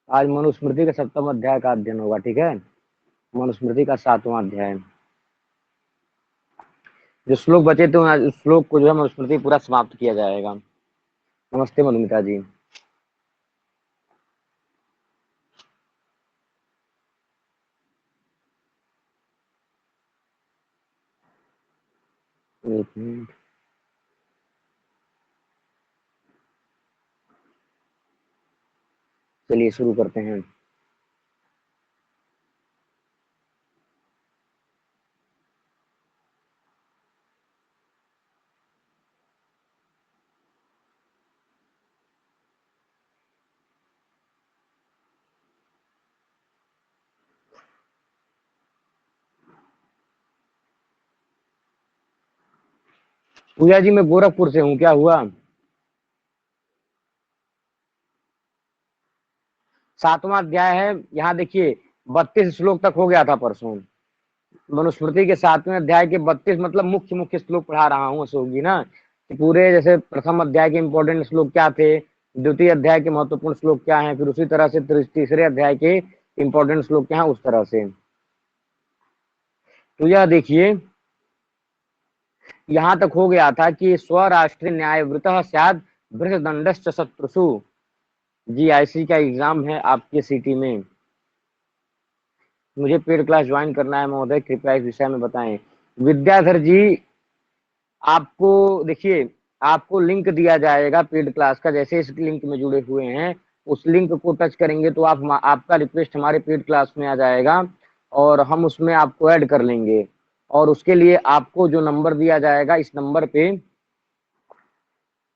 आज मनुस्मृति का 7वां अध्याय का अध्ययन होगा, ठीक है। मनुस्मृति का 7वां अध्याय, जो श्लोक बचे थे उस श्लोक को जो है मनुस्मृति पूरा समाप्त किया जाएगा। नमस्ते मधुमिता जी। एक मिनट, चलिए शुरू करते हैं। पूजा जी, मैं गोरखपुर से हूँ, क्या हुआ? 7वां अध्याय है, यहाँ देखिए 32 श्लोक तक हो गया था परसों। मनुस्मृति के 7वें अध्याय के 32 मतलब मुख्य मुख्य श्लोक पढ़ा रहा हूँ अशोक जी ना, कि पूरे जैसे प्रथम अध्याय के इंपॉर्टेंट श्लोक क्या थे, द्वितीय अध्याय के महत्वपूर्ण श्लोक क्या हैं, फिर उसी तरह से तीसरे अध्याय के इंपॉर्टेंट श्लोक क्या हैं, उस तरह से। तो यह देखिए यहाँ तक हो गया था कि स्वराष्ट्र न्यायवृतः स्यात् भृशदंडश्च शत्रुषु। जीआईसी का एग्जाम है आपके सिटी में, मुझे पेड क्लास ज्वाइन करना है महोदय, कृपया इस विषय में बताएं। विद्याधर जी, आपको देखिए आपको लिंक दिया जाएगा पेड क्लास का, जैसे इस लिंक में जुड़े हुए हैं उस लिंक को टच करेंगे तो आपका रिक्वेस्ट हमारे पेड क्लास में आ जाएगा और हम उसमें आपको ऐड कर लेंगे। और उसके लिए आपको जो नंबर दिया जाएगा इस नंबर पे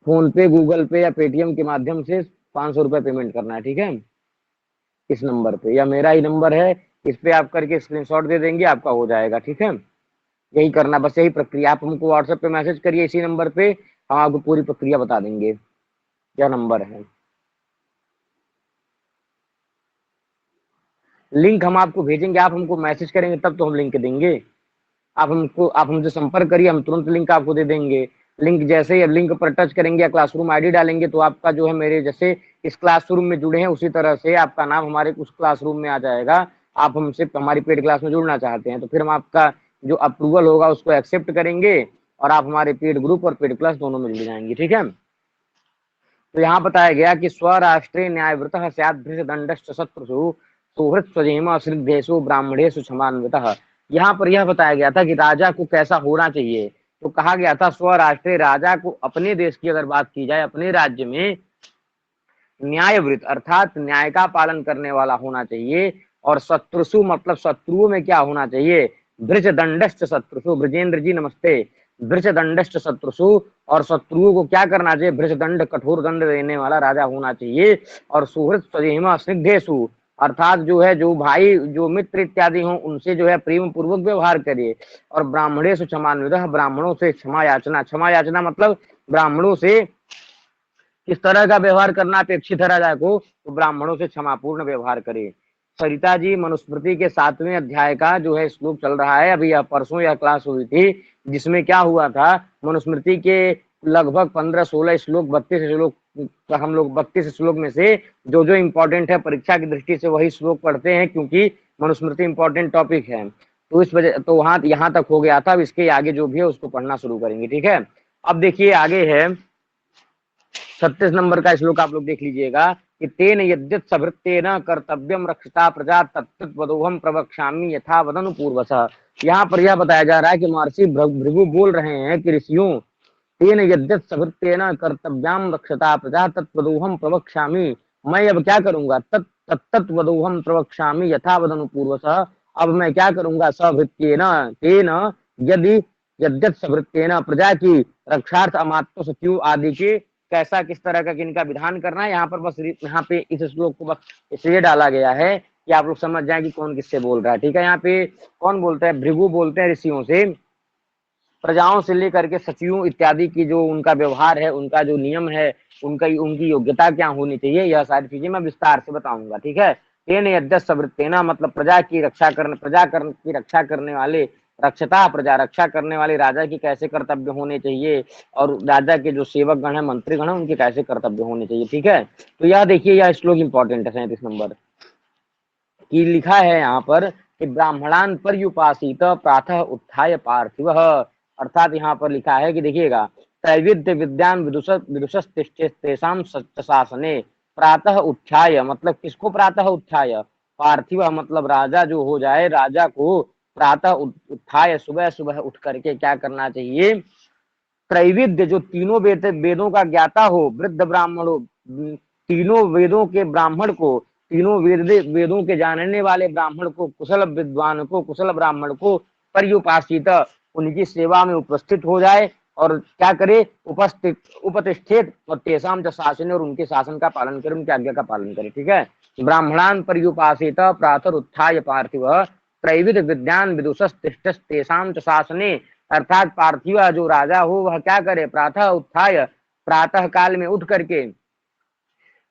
फोन पे, गूगल पे या पेटीएम के माध्यम से 500 रुपए पेमेंट करना है, ठीक है। इस नंबर पे, या मेरा ही नंबर है, इस पे आप करके स्क्रीनशॉट दे देंगे, आपका हो जाएगा, ठीक है। यही करना, बस यही प्रक्रिया। आप हमको व्हाट्सएप पे मैसेज करिए इसी नंबर पे, हम आपको पूरी प्रक्रिया बता देंगे। क्या नंबर है, लिंक हम आपको भेजेंगे, आप हमको मैसेज करेंगे तब तो हम लिंक देंगे। आप हमसे संपर्क करिए, हम तुरंत लिंक आपको दे देंगे। लिंक जैसे ही लिंक पर टच करेंगे या क्लासरूम आईडी डालेंगे तो आपका जो है मेरे जैसे इस क्लासरूम में जुड़े हैं उसी तरह से आपका नाम हमारे उस क्लासरूम में आ जाएगा। आप हमसे हमारी पेड क्लास में जुड़ना चाहते हैं तो फिर हम आपका जो अप्रूवल होगा उसको एक्सेप्ट करेंगे और आप हमारे पेड ग्रुप और पेड क्लास दोनों में जुड़ जाएंगे, ठीक है। तो यहाँ बताया गया कि स्वराष्ट्रीय न्यायवृतः स्यात् भृशदंडश्च शत्रुषु सुहृत् स्वजेम श्रद्धेषु ब्राह्मणेषु क्षमान्वितः। यहाँ पर यह बताया गया था कि राजा को कैसा होना चाहिए। तो कहा गया था स्वराष्ट्रीय, राजा को अपने देश की अगर बात की जाए, अपने राज्य में न्यायवृत अर्थात न्याय का पालन करने वाला होना चाहिए। और शत्रुषु मतलब शत्रुओं में क्या होना चाहिए, भृशदंडश्च शत्रुषु। ब्रजेंद्र जी नमस्ते। भृशदंडश्च शत्रुषु, और शत्रुओं को क्या करना चाहिए, भृशदंड कठोर दंड देने वाला राजा होना चाहिए। और सुहृत स्वजेम स्निग्धेषु अर्थात जो है जो भाई जो मित्र इत्यादि हों उनसे जो है प्रेम पूर्वक व्यवहार करे। और ब्राह्मणेषु क्षमान्वितः, ब्राह्मणों से क्षमा याचना। क्षमा याचना मतलब ब्राह्मणों से किस तरह का व्यवहार करना अपेक्षित है राजा को, तो ब्राह्मणों से क्षमापूर्ण व्यवहार करे। सरिता जी, मनुस्मृति के 7वें अध्याय का जो है श्लोक चल रहा है, अभी यह परसों यह क्लास हुई थी जिसमें क्या हुआ था, मनुस्मृति के लगभग 15-16 श्लोक, 32 श्लोक हम लोग 32 श्लोक में से जो जो इम्पोर्टेंट है परीक्षा की दृष्टि से वही श्लोक पढ़ते हैं क्योंकि मनुस्मृति इंपॉर्टेंट टॉपिक है। तो इस वजह तो वहां यहाँ तक हो गया था, अब इसके आगे जो भी है उसको पढ़ना शुरू करेंगे, ठीक है। अब देखिए आगे है 36 नंबर का श्लोक, आप लोग देख लीजिएगा कि तेन यद्यत सभृत्येन कर्तव्यम रक्षता प्रजा तत्वदोहम प्रवक्ष्यामि यथा वदनु पूर्वशः। यहाँ पर यह बताया जा रहा है कि महर्षि भृगु बोल रहे हैं कि ऋषियों, तेन यद्यत सभृत्येन कर्तव्याम रक्षता प्रजा तत्वदोहम प्रवक्ष्यामि, मैं अब क्या करूंगा, तत्वदोहम प्रवक्ष्यामि यथा वदनु पूर्वशः, अब मैं क्या करूंगा, सभृत्येन तेन यदि यद्यत सभृत्येन प्रजा की रक्षार्थ अमात्य सचिव आदि के कैसा किस तरह का किनका विधान करना है। यहाँ पर बस यहाँ पे इस श्लोक को बस इसलिए डाला गया है कि आप लोग समझ जाए कि कौन किससे बोल रहा है, ठीक है। यहाँ पे कौन बोलता है, भृगु बोलते हैं ऋषियों से, प्रजाओं से लेकर के सचिवों इत्यादि की जो उनका व्यवहार है, उनका जो नियम है, उनकी योग्यता क्या होनी चाहिए, यह सारी चीजें मैं विस्तार से बताऊंगा, ठीक है। तेन यद्यत सवृत्तेन मतलब प्रजा की रक्षा करने वाले रक्षता प्रजा, रक्षा करने वाले राजा की कैसे कर्तव्य होने चाहिए, और राजा के जो सेवक गण है, मंत्रीगण है, उनके कैसे कर्तव्य होने चाहिए। ठीक है, तो यह देखिए यह श्लोक इंपॉर्टेंट है 37 नंबर की। लिखा है यहाँ पर कि ब्राह्मणान पर्युपासित प्रातः उत्थाय पार्थिव, अर्थात यहाँ पर लिखा है कि देखिएगा, त्रैविध्य विद्यान विदुषस्तेषां शासने प्रातः उत्थाय, मतलब किसको प्रातः उत्थाय, पार्थिव मतलब राजा जो हो जाए, राजा को प्रातः उत्थाय सुबह सुबह उठ करके क्या करना चाहिए, त्रैविध्य जो तीनों वेदों का ज्ञाता हो, वृद्ध ब्राह्मणों, तीनों वेदों के ब्राह्मण को, तीनों वेदों के जानने वाले ब्राह्मण को, कुशल विद्वान को, कुशल ब्राह्मण को पर्युपासित, उनकी सेवा में उपस्थित हो जाए और क्या करे, उपतिष्ठित और तेसाम च शासन, और उनके शासन का पालन करे, उनकी आज्ञा का पालन करे। ठीक है, ब्राह्मणान पर्युपासित प्रातः उत्थाय पार्थिव त्रैविध विद्यान विदुषस्तेषां च शासने, अर्थात पार्थिव जो राजा हो वह क्या करे, प्रातः उत्थाय, प्रातः काल में उठ करके,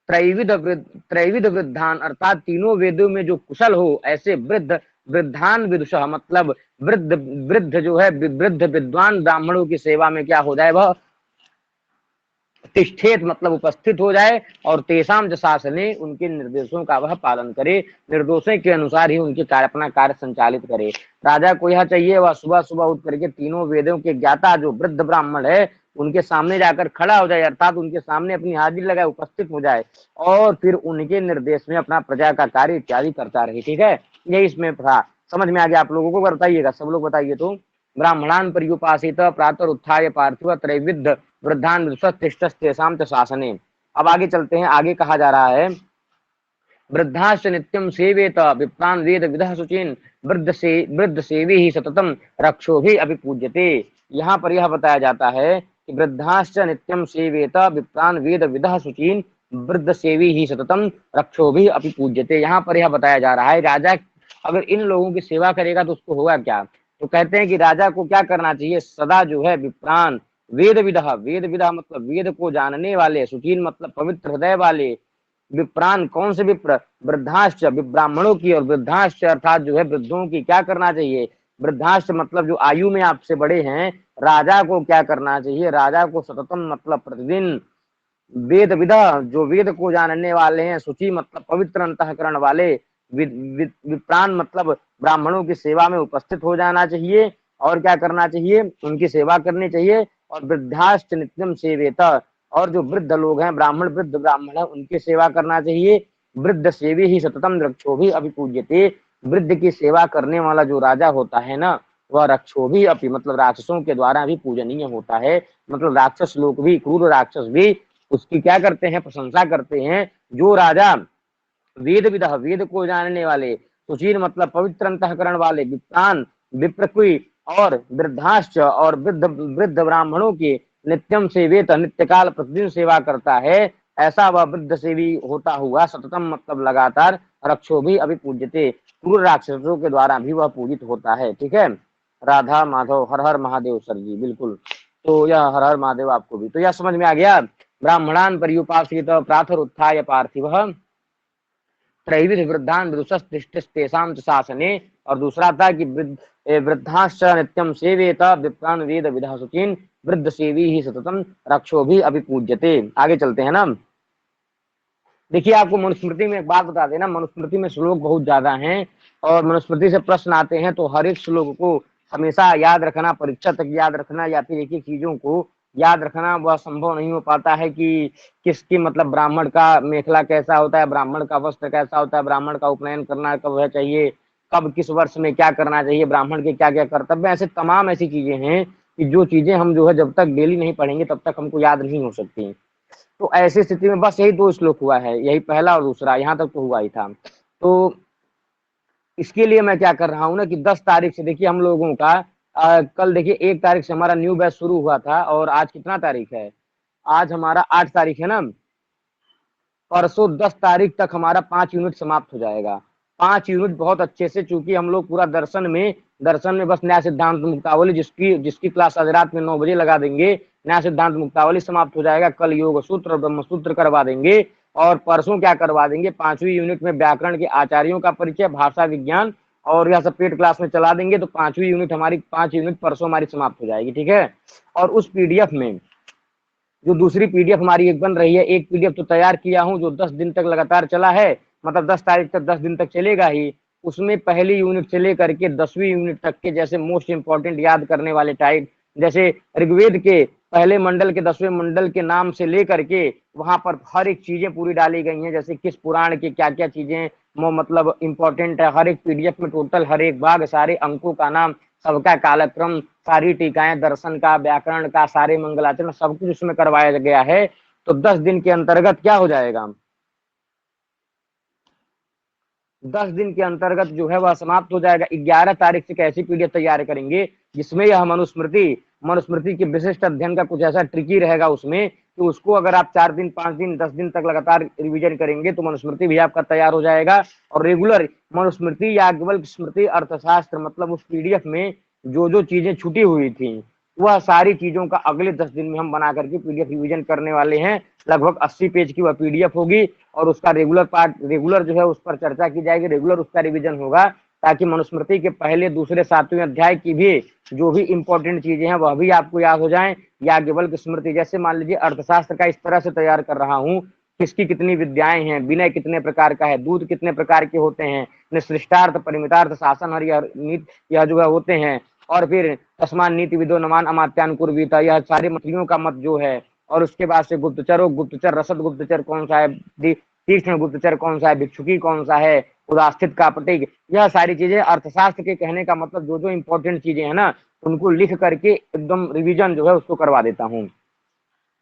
त्रैविध वृद्धान अर्थात तीनों वेदों में जो कुशल हो ऐसे वृद्धान विदुष मतलब वृद्ध जो है, वृद्ध विद्वान ब्राह्मणों की सेवा में क्या हो जाए, वह तिष्ठेत मतलब उपस्थित हो जाए, और तेसाम शासने उनके निर्देशों का वह पालन करे, निर्देशों के अनुसार ही उनके अपना कार्य संचालित करे। राजा को यह चाहिए वह सुबह सुबह उठ करके तीनों वेदों के ज्ञाता जो वृद्ध ब्राह्मण है उनके सामने जाकर खड़ा हो जाए, अर्थात उनके सामने अपनी हाजिरी लगाए, उपस्थित हो जाए, और फिर उनके निर्देश में अपना प्रजा का कार्य इत्यादि करता रहे। ठीक है, यही इसमें था। समझ में आ गया आप लोगों को, बताइएगा सब लोग बताइए तो। ब्राह्मणान पर्युपासित प्रातः उत्थाय पार्थिव त्रैविध्य वृद्धान विदुषस्तेषां च शासने। अब आगे चलते हैं, आगे कहा जा रहा है वृद्धाश्च नित्यं सेवेत विप्रान् वेद विदः शुचीन् वृद्ध सेवी ही सततम रक्षो भी अभी पूज्यते। यहाँ पर यह बताया जाता है कि वृद्धाश्च नित्यं सेवेत विप्रान् वेद विदः शुचीन् वृद्ध सेवी ही सततम रक्षो भी अभी पूज्यते। यहाँ पर यह बताया जा रहा है राजा अगर इन लोगों की सेवा करेगा तो उसको होगा क्या, तो कहते हैं कि राजा को क्या करना चाहिए, सदा जो है विप्रान वेद विदा मतलब वेद को जानने वाले, सुचीन मतलब पवित्र हृदय वाले, विप्रान कौन से विप्र, वृद्धाश्च ब्राह्मणों की, और वृद्धाश्च अर्थात जो है वृद्धों की क्या करना चाहिए, वृद्धाश्च मतलब जो आयु में आपसे बड़े हैं, राजा को क्या करना चाहिए, राजा को सततम मतलब प्रतिदिन वेद विदा जो वेद को जानने वाले हैं, सुचि मतलब पवित्र अंतःकरण वाले, विप्रान मतलब ब्राह्मणों की सेवा में उपस्थित हो जाना चाहिए, और क्या करना चाहिए, उनकी सेवा करनी चाहिए, और वृद्धाश्च नित्यम सेवेत, और जो वृद्ध लोग हैं ब्राह्मण, वृद्ध ब्राह्मण है उनकी सेवा करना चाहिए। वृद्ध सेवी ही सततम रक्षो भी अभिपूज्यते, वृद्ध की सेवा करने वाला जो राजा होता है ना, वह रक्षो भी अपि मतलब राक्षसों के द्वारा भी पूजनीय होता है, मतलब राक्षस लोग भी, क्रूर राक्षस भी उसकी क्या करते हैं, प्रशंसा करते हैं। जो राजा वेद विदा वेद को जानने वाले, सुचीर मतलब पवित्र अंतःकरण वाले, विप्रान विप्रकुई, और वृद्धाश्च और वृद्ध ब्राह्मणों की नित्यम सेवेत नित्य काल प्रतिदिन सेवा करता है, ऐसा वह वृद्ध सेवी होता हुआ सततम मतलब लगातार रक्षो भी अभी पूज्यते, क्रूर राक्षसों के द्वारा भी वह पूजित होता है। ठीक है, राधा माधव हर हर महादेव सर जी, बिल्कुल। तो यह हर हर महादेव आपको भी, तो यह समझ में आ गया। ब्राह्मणान पर्युपासित प्रातः उत्थाय पार्थिव त्रैविध वृद्धान विदुषस्तेषां च शासने, और दूसरा था कि वृद्धाश्च नित्यम सेवेत विप्रान वेद विदः शुचीन् वृद्ध सेवी ही सततम रक्षो भी अभी पूज्यते। आगे चलते हैं ना। देखिए आपको मनुस्मृति में एक बात बता देना, मनुस्मृति में श्लोक बहुत ज्यादा हैं, और मनुस्मृति से प्रश्न आते हैं, तो हर एक श्लोक को हमेशा याद रखना, परीक्षा तक याद रखना, या फिर एक एक चीजों को याद रखना वह संभव नहीं हो पाता है कि किसकी मतलब ब्राह्मण का मेखला कैसा होता है, ब्राह्मण का वस्त्र कैसा होता है, ब्राह्मण का उपनयन करना कब है चाहिए, कब किस वर्ष में क्या करना चाहिए, ब्राह्मण के क्या क्या कर्तव्य, ऐसे तमाम ऐसी चीजें हैं कि जो चीजें हम जो है जब तक डेली नहीं पढ़ेंगे तब तक हमको याद नहीं हो सकती। तो ऐसी स्थिति में बस यही दो श्लोक हुआ है, यही पहला और दूसरा, यहाँ तक तो हुआ ही था। तो इसके लिए मैं क्या कर रहा हूँ ना कि 10 तारीख से देखिए हम लोगों का कल देखिए 1 तारीख से हमारा न्यू बैच शुरू हुआ था, और आज कितना तारीख है, आज हमारा 8 तारीख है ना, परसों 10 तारीख तक हमारा 5 यूनिट समाप्त हो जाएगा। 5 यूनिट बहुत अच्छे से, चूंकि हम लोग पूरा दर्शन में बस न्याय सिद्धांत मुक्तावली जिसकी क्लास आज रात में 9 बजे लगा देंगे, न्याय सिद्धांत मुक्तावली समाप्त हो जाएगा। कल योग सूत्र और ब्रह्म सूत्र करवा देंगे, और परसों क्या करवा देंगे, 5वीं यूनिट में व्याकरण के आचार्यों का परिचय, भाषा विज्ञान और यह सब पेड क्लास में चला देंगे तो 5वीं यूनिट हमारी 5 यूनिट परसों हमारी समाप्त हो जाएगी, ठीक है। और उस पीडीएफ में जो दूसरी पीडीएफ हमारी एक बन रही है, एक पीडीएफ तो तैयार किया हूं जो 10 दिन तक लगातार चला है, मतलब 10 तारीख तक 10 दिन तक चलेगा ही। उसमें पहली यूनिट से लेकर के 10वीं यूनिट तक के जैसे मोस्ट इंपॉर्टेंट याद करने वाले टाइप, जैसे ऋग्वेद के पहले मंडल के 10वें मंडल के नाम से लेकर के वहां पर हर एक चीजें पूरी डाली गई हैं, जैसे किस पुराण के क्या क्या चीजें मतलब इंपॉर्टेंट है। हर एक पीडीएफ में टोटल हर एक भाग, सारे अंकों का नाम, सबका कालक्रम, सारी टीकाएं, दर्शन का, व्याकरण का, सारे मंगलाचरण, सब कुछ उसमें करवाया गया है। तो 10 दिन के अंतर्गत क्या हो जाएगा, 10 दिन के अंतर्गत जो है वह समाप्त हो जाएगा। 11 तारीख से कैसी पीडीएफ तैयार करेंगे जिसमें यह मनुस्मृति, मनुस्मृति के विशिष्ट अध्ययन का कुछ ऐसा ट्रिकी रहेगा उसमें कि उसको अगर आप 4 दिन 5 दिन 10 दिन तक लगातार रिवीजन करेंगे तो मनुस्मृति भी आपका तैयार हो जाएगा। और रेगुलर मनुस्मृति, याज्ञवल्क्य स्मृति, अर्थशास्त्र, मतलब उस पीडीएफ में जो जो चीजें छुटी हुई थी वह सारी चीजों का अगले 10 दिन में हम बना करके पीडीएफ रिवीजन करने वाले हैं। लगभग 80 पेज की वह पीडीएफ होगी और उसका रेगुलर पार्ट, रेगुलर जो है उस पर चर्चा की जाएगी, रेगुलर उसका रिवीजन होगा, ताकि मनुस्मृति के पहले दूसरे 7वें अध्याय की भी जो भी इंपॉर्टेंट चीजें हैं वह भी आपको याद हो जाएं। याज्ञवल्क्य स्मृति, जैसे मान लीजिए अर्थशास्त्र का इस तरह से तैयार कर रहा हूं, किसकी कितनी विद्याएं हैं, विनय कितने प्रकार का है, दूध कितने प्रकार के होते हैं, निसृष्टार्थ, परिमितार्थ, शासन और यह जो है होते हैं। और फिर तस्मान नीति विदो नमान अमात्यान कुर्वीता, यह सारे मछलियों का मत जो है। और उसके बाद से गुप्तचर, गुप्तचर रसद गुप्तचर कौन सा है, तीक्ष्ण गुप्तचर कौन सा है, भिक्षुकी कौन सा है, उदास्थित का प्रतीक, यह सारी चीजें अर्थशास्त्र के कहने का मतलब जो जो इंपॉर्टेंट चीजें हैं ना उनको लिख करके एकदम रिवीजन जो है उसको करवा देता हूँ।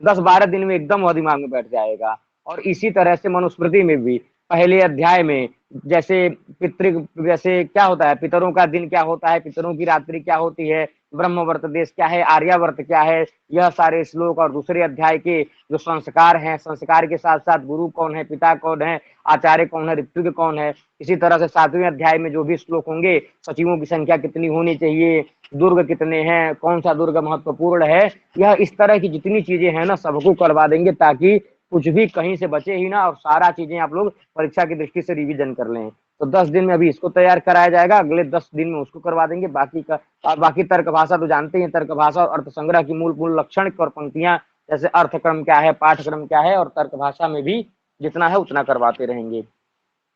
10-12 दिन में एकदम वह दिमाग में बैठ जाएगा। और इसी तरह से मनुस्मृति में भी पहले अध्याय में जैसे पितृ, जैसे क्या होता है, पितरों का दिन क्या होता है, पितरों की रात्रि क्या होती है, ब्रह्मवर्त देश क्या है, आर्यावर्त क्या है, यह सारे श्लोक। और दूसरे अध्याय के जो संस्कार हैं, संस्कार के साथ साथ गुरु कौन है, पिता कौन है, आचार्य कौन है, ऋत्विक कौन है। इसी तरह से 7वें अध्याय में जो भी श्लोक होंगे, सचिवों की संख्या कितनी होनी चाहिए, दुर्ग कितने हैं, कौन सा दुर्ग महत्वपूर्ण है, यह इस तरह की जितनी चीजें हैं ना सबको करवा देंगे, ताकि कुछ भी कहीं से बचे ही ना और सारा चीजें आप लोग परीक्षा की दृष्टि से रिवीजन कर लें। तो 10 दिन में अभी इसको तैयार कराया जाएगा, अगले 10 दिन में उसको करवा देंगे बाकी का। और बाकी तर्क भाषा तो जानते हैं, तर्क भाषा और अर्थ संग्रह की मूल मूल लक्षण और पंक्तियां, जैसे अर्थक्रम क्या है, पाठक्रम क्या है, और तर्क भाषा में भी जितना है उतना करवाते रहेंगे।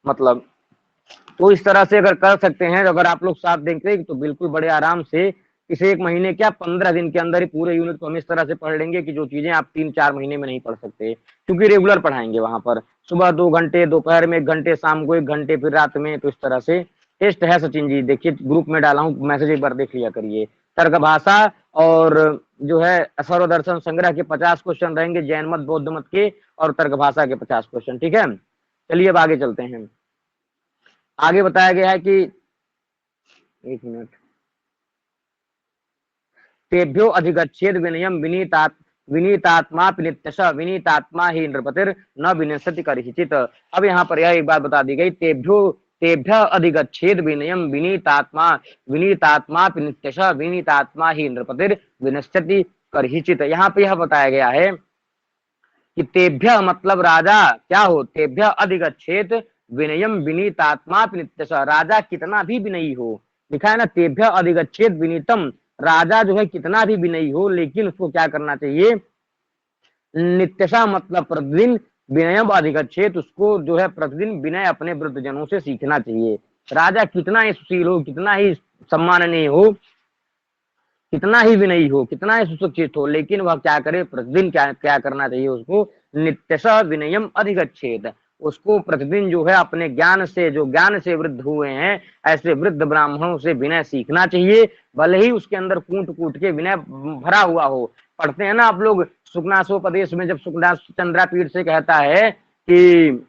मतलब तो इस तरह से अगर कर सकते हैं, अगर आप लोग साथ देंगे तो बिल्कुल बड़े आराम से इसे 1 महीने क्या 15 दिन के अंदर ही पूरे यूनिट को हम इस तरह से पढ़ लेंगे कि जो चीजें आप 3-4 महीने में नहीं पढ़ सकते, क्योंकि रेगुलर पढ़ाएंगे वहां पर। सुबह 2 घंटे, दोपहर में 1 घंटे, शाम को 1 घंटे, फिर रात में। तो इस तरह से टेस्ट है सचिन जी, देखिए ग्रुप में डाला हूँ, मैसेज एक बार देख लिया करिए। तर्क भाषा और जो है सर्वदर्शन संग्रह के 50 क्वेश्चन रहेंगे, जैन मत बौद्ध मत के, और तर्क भाषा के 50 क्वेश्चन, ठीक है। चलिए अब आगे चलते हैं। आगे बताया गया है कि 1 मिनट, तेभ्यो अधिगच्छेद विनयम विनीतात्मा नित्यश विनीतात्मा ही नृपतिर न विनश्यति करहिचित। अब यहाँ पर यह एक बात बता दी गई, तेभ्य अधिगच्छेद विनयम विनीतात्मा नित्यश विनीतात्मा ही नृपतिर विनश्यति करहिचित। यहाँ पे यह बताया गया है कि तेभ्य मतलब राजा क्या हो, तेभ्य अधिगच्छेद विनयम विनीतात्मा नित्यश, राजा कितना भी विनयी हो, लिखा है ना, तेभ्य अधिगच्छेद विनीतम, राजा जो है कितना भी विनयी हो लेकिन उसको क्या करना चाहिए, नित्यशा मतलब प्रतिदिन, विनयम अधिगच्छेद, उसको जो है प्रतिदिन विनय अपने वृद्धजनों से सीखना चाहिए। राजा कितना ही सुशील हो, कितना ही सम्माननीय हो, कितना ही विनयी हो, कितना ही सुशिक्षित हो, लेकिन वह क्या करे, प्रतिदिन क्या क्या करना चाहिए उसको, नित्यशः विनयम अधिगच्छेद, उसको प्रतिदिन जो है अपने ज्ञान से, जो ज्ञान से वृद्ध हुए हैं ऐसे वृद्ध ब्राह्मणों से विनय सीखना चाहिए, भले ही उसके अंदर कूट कूट के विनय भरा हुआ हो। पढ़ते हैं ना आप लोग सुखनासोपदेश में, जब सुखदास चंद्रापीठ से कहता है कि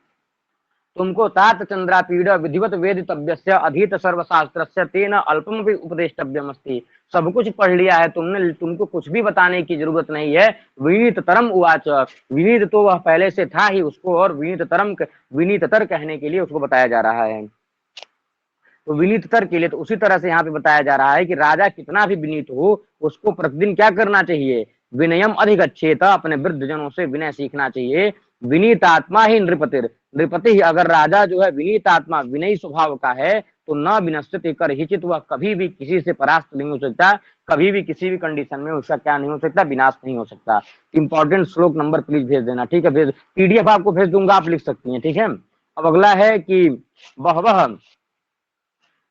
तुमको तात चंद्रापीड विधिवत वेदितव्यस्य अधीत सर्वशास्त्रस्य तेन अल्पम भी उपदेष्टव्यमस्ति, सब कुछ पढ़ लिया है तुमने, तुमको कुछ भी बताने की जरूरत नहीं है। विनीत तरम उवाच, विनीत तो वह पहले से था ही, उसको और विनीततर कहने के लिए उसको बताया जा रहा है। तो विनीततर के लिए तो उसी तरह से यहाँ पे बताया जा रहा है कि राजा कितना भी विनीत हो उसको प्रतिदिन क्या करना चाहिए, विनयम अधिगच्छेत, अपने वृद्ध जनों से विनय सीखना चाहिए। विनीत आत्मा ही नृपतिर, नृपति ही, अगर राजा जो है विनीत आत्मा विनयी स्वभाव का है तो न विनश्यति करहिचित, वह कभी भी किसी से परास्त नहीं हो सकता, कभी भी किसी भी कंडीशन में उसका क्या नहीं हो सकता, विनाश नहीं हो सकता। इंपॉर्टेंट श्लोक नंबर प्लीज भेज देना, ठीक है। भेज, पीडीएफ आपको भेज दूंगा, आप लिख सकती हैं, ठीक है। अब अगला है कि बहवह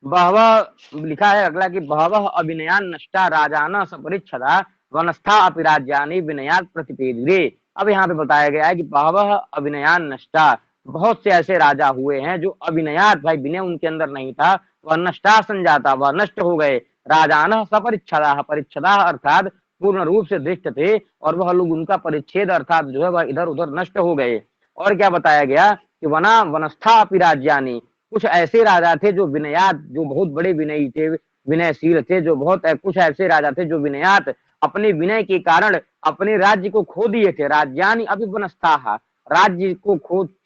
बहवह लिखा है अगला कि बहवह अभिनयान नष्टा राजान सपरिच्छदा वनस्था अपि राज्यानि विनयात प्रतिपेदिरे। अब यहाँ पे बताया गया है कि बहवह अभिनयान नष्टा, बहुत से ऐसे राजा हुए हैं जो अभिनयात, भाई विनय उनके अंदर नहीं था, वह नष्टा संजाता, वह नष्ट हो गए। राजान सपरिच्छदा, परिच्छदा अर्थात पूर्ण रूप से दृष्ट थे, और वह लोग उनका परिच्छेद अर्थात जो है वह इधर उधर नष्ट हो गए। और क्या बताया गया कि वना वनस्था अपि राज्यानि, कुछ ऐसे राजा थे जो विनयात, जो बहुत बड़े विनयी थे, विनयशील थे, जो बहुत कुछ ऐसे राजा थे जो विनयात, अपने विनय के कारण अपने राज्य को खो दिए थे। राज्यानि अभी वनस्थाः, राज्य को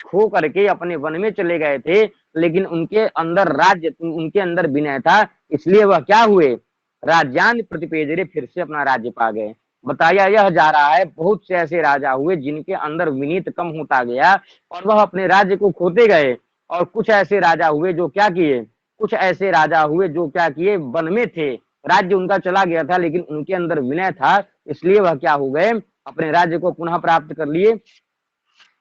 खो करके अपने वन में चले गए थे, लेकिन उनके अंदर राज्य, उनके अंदर विनय था, इसलिए वह क्या हुए, राज्यानि प्रतिपेदिरे, फिर से अपना राज्य पा गए। बताया यह जा रहा है बहुत से ऐसे राजा हुए जिनके अंदर विनीत कम होता गया और वह अपने राज्य को खोते गए, और कुछ ऐसे राजा हुए जो क्या किए, कुछ ऐसे राजा हुए जो क्या किए, वन में थे, राज्य उनका चला गया था, लेकिन उनके अंदर विनय था, इसलिए वह क्या हो गए, अपने राज्य को पुनः प्राप्त कर लिए।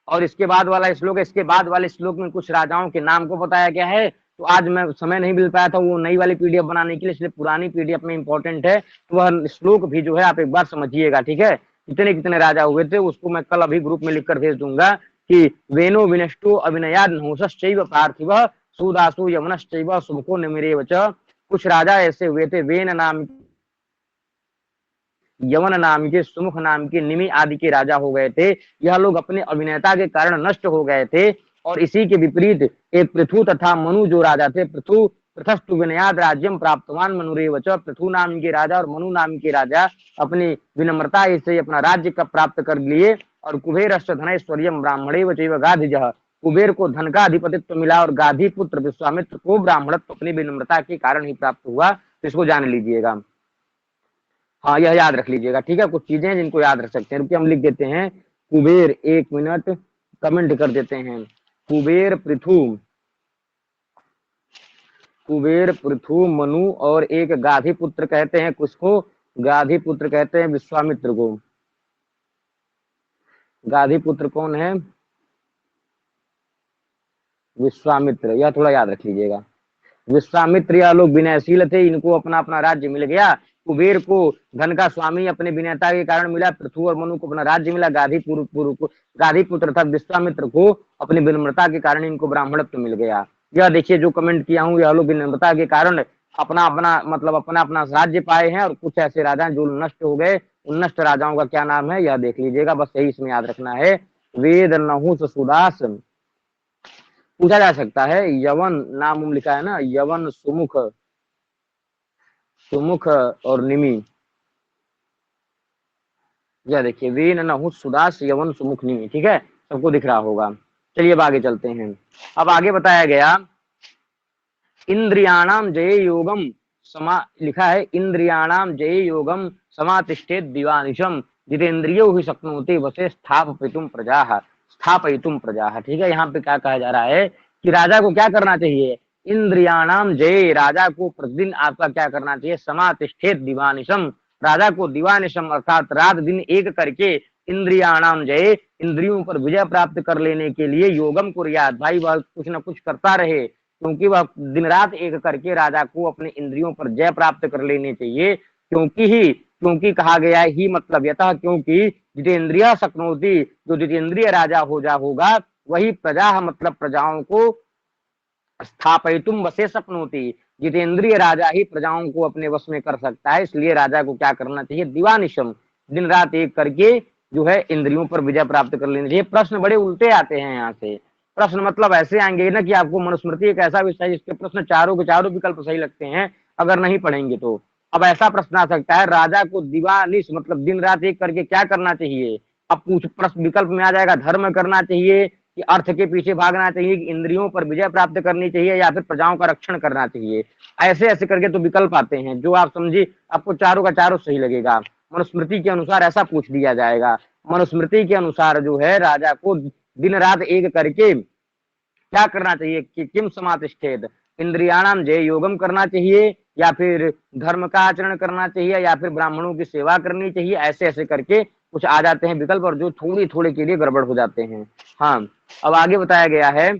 और इसके बाद वाला श्लोक, इसके बाद वाले श्लोक में कुछ राजाओं के नाम को बताया गया है। तो आज मैं समय नहीं मिल पाया था वो नई वाली पीडीएफ बनाने के लिए, इसलिए पुरानी पीडीएफ में इंपॉर्टेंट है, तो वह श्लोक भी जो है आप एक बार समझिएगा, ठीक है। कितने कितने राजा हुए थे उसको मैं कल अभी ग्रुप में लिखकर भेज दूंगा कि वेनो विनष्टो अभिनयाद नहुसश्चैव पार्थिवः सुदासु यमनश्चैव सुमुखो निमिरेव च। कुछ राजा ऐसे हुए थे, वेन नाम, यवन नाम के, सुमुख नाम के, निमि आदि के राजा हो गए थे। यह लोग अपने अभिनेता के कारण नष्ट हो गए थे। और इसी के विपरीत एक पृथु तथा मनु जो राजा थे, पृथु पृथस्तु विनयाद राज्यम प्राप्तवान मनुरेव च, पृथु नाम के राजा और मनु नाम के राजा अपनी विनम्रता से अपना राज्य का प्राप्त कर लिए। और कुबेरश्च धनैश्वर्यम ब्राह्मणेव चैव गाधिजः, कुबेर को धन का अधिपतित्व मिला और गाधी पुत्र विश्वामित्र को ब्राह्मणत्व अपनी विनम्रता के कारण ही प्राप्त हुआ। तो इसको जान लीजिएगा, हाँ यह याद रख लीजिएगा, ठीक है। कुछ चीजें हैं जिनको याद रख सकते हैं, रुकिए हम लिख देते हैं कुबेर, एक मिनट कमेंट कर देते हैं, कुबेर पृथु, कुबेर पृथु मनु, और एक गाधी पुत्र कहते हैं, किसको, गाधी पुत्र कहते हैं विश्वामित्र को। गाधी पुत्र कौन है, विश्वामित्र, यह थोड़ा याद रख लीजिएगा। विश्वामित्र यह लोग विनयशील थे, इनको अपना अपना राज्य मिल गया। कुबेर को धन का स्वामी अपने विनयता के कारण मिला, पृथु और मनु को अपना राज्य मिला, गाधी पुत्र था विश्वामित्र को अपनी विनम्रता के कारण इनको ब्राह्मणत्व मिल गया। यह देखिए जो कमेंट किया हूँ, यह लोग विनम्रता के कारण अपना अपना मतलब अपना अपना राज्य पाए हैं। और कुछ ऐसे राजा जो नष्ट हो गए, उन नष्ट राजाओं का क्या नाम है यह देख लीजिएगा, बस यही इसमें याद रखना है। वेद नहुस सुदास, पूछा जा सकता है, यवन नाम लिखा है ना, यवन सुमुख, सुमुख और निमि, यह देखिए वेन नहुस सुदास यवन सुमुख निमि, ठीक है, सबको दिख रहा होगा। चलिए अब आगे चलते हैं। अब आगे बताया गया इंद्रियाणाम जय योगम समा, लिखा है इंद्रियाणाम जय योगम समातिष्ठेत दिवानिशम जितेंद्रियो ही शक्नोति वसे स्थापयितुम प्रजाः, स्थापयितुम प्रजाः, ठीक है। यहाँ पे क्या कहा जा रहा है कि राजा को क्या करना चाहिए, इंद्रियाणाम जय, राजा को प्रतिदिन आपका क्या करना चाहिए, समातिष्ठेत दिवानिशम, राजा को दिवानिशम अर्थात रात दिन एक करके, इंद्रियाणाम जय, इंद्रियों पर विजय प्राप्त कर लेने के लिए, योगम कुर्यात, भाई वह कुछ न कुछ करता रहे, क्योंकि वह दिन रात एक करके राजा को अपने इंद्रियों पर जय प्राप्त कर लेने चाहिए। क्योंकि कहा गया है ही मतलब यतः, क्योंकि जितेंद्रिय शक्नोति, जो जितेंद्रिय राजा होगा वही प्रजा मतलब प्रजाओं को स्थापयितुम वसे शक्नोति, जितेंद्रिय राजा ही प्रजाओं को अपने वश में कर सकता है। इसलिए राजा को क्या करना चाहिए, दिवानिशम, दिन रात एक करके जो है इंद्रियों पर विजय प्राप्त कर लेनी चाहिए। प्रश्न बड़े उल्टे आते हैं यहाँ से, प्रश्न मतलब ऐसे आएंगे ना कि आपको मनुस्मृति एक ऐसा विषय जिसके प्रश्न चारों के चारों विकल्प सही लगते हैं अगर नहीं पढ़ेंगे तो। अब ऐसा प्रश्न आ सकता है, राजा को दिवानिश मतलब दिन रात एक करके क्या करना चाहिए। अब कुछ प्रश्न विकल्प में आ जाएगा, धर्म करना चाहिए कि अर्थ के पीछे भागना चाहिए, कि इंद्रियों पर विजय प्राप्त करनी चाहिए, या फिर प्रजाओं का रक्षण करना चाहिए। ऐसे ऐसे करके तो विकल्प आते हैं, जो आप समझिए आपको चारों का चारों सही लगेगा। मनुस्मृति के अनुसार ऐसा पूछ दिया जाएगा। मनुस्मृति के अनुसार जो है राजा को दिन रात एक करके क्या करना चाहिए कि किम समातिष्ठेत, इंद्रियाणाम जय योगम करना चाहिए, या फिर धर्म का आचरण करना चाहिए, या फिर ब्राह्मणों की सेवा करनी चाहिए, ऐसे ऐसे करके कुछ आ जाते हैं विकल्प, और जो थोड़ी थोड़े के लिए गड़बड़ हो जाते हैं। हाँ, अब आगे बताया गया है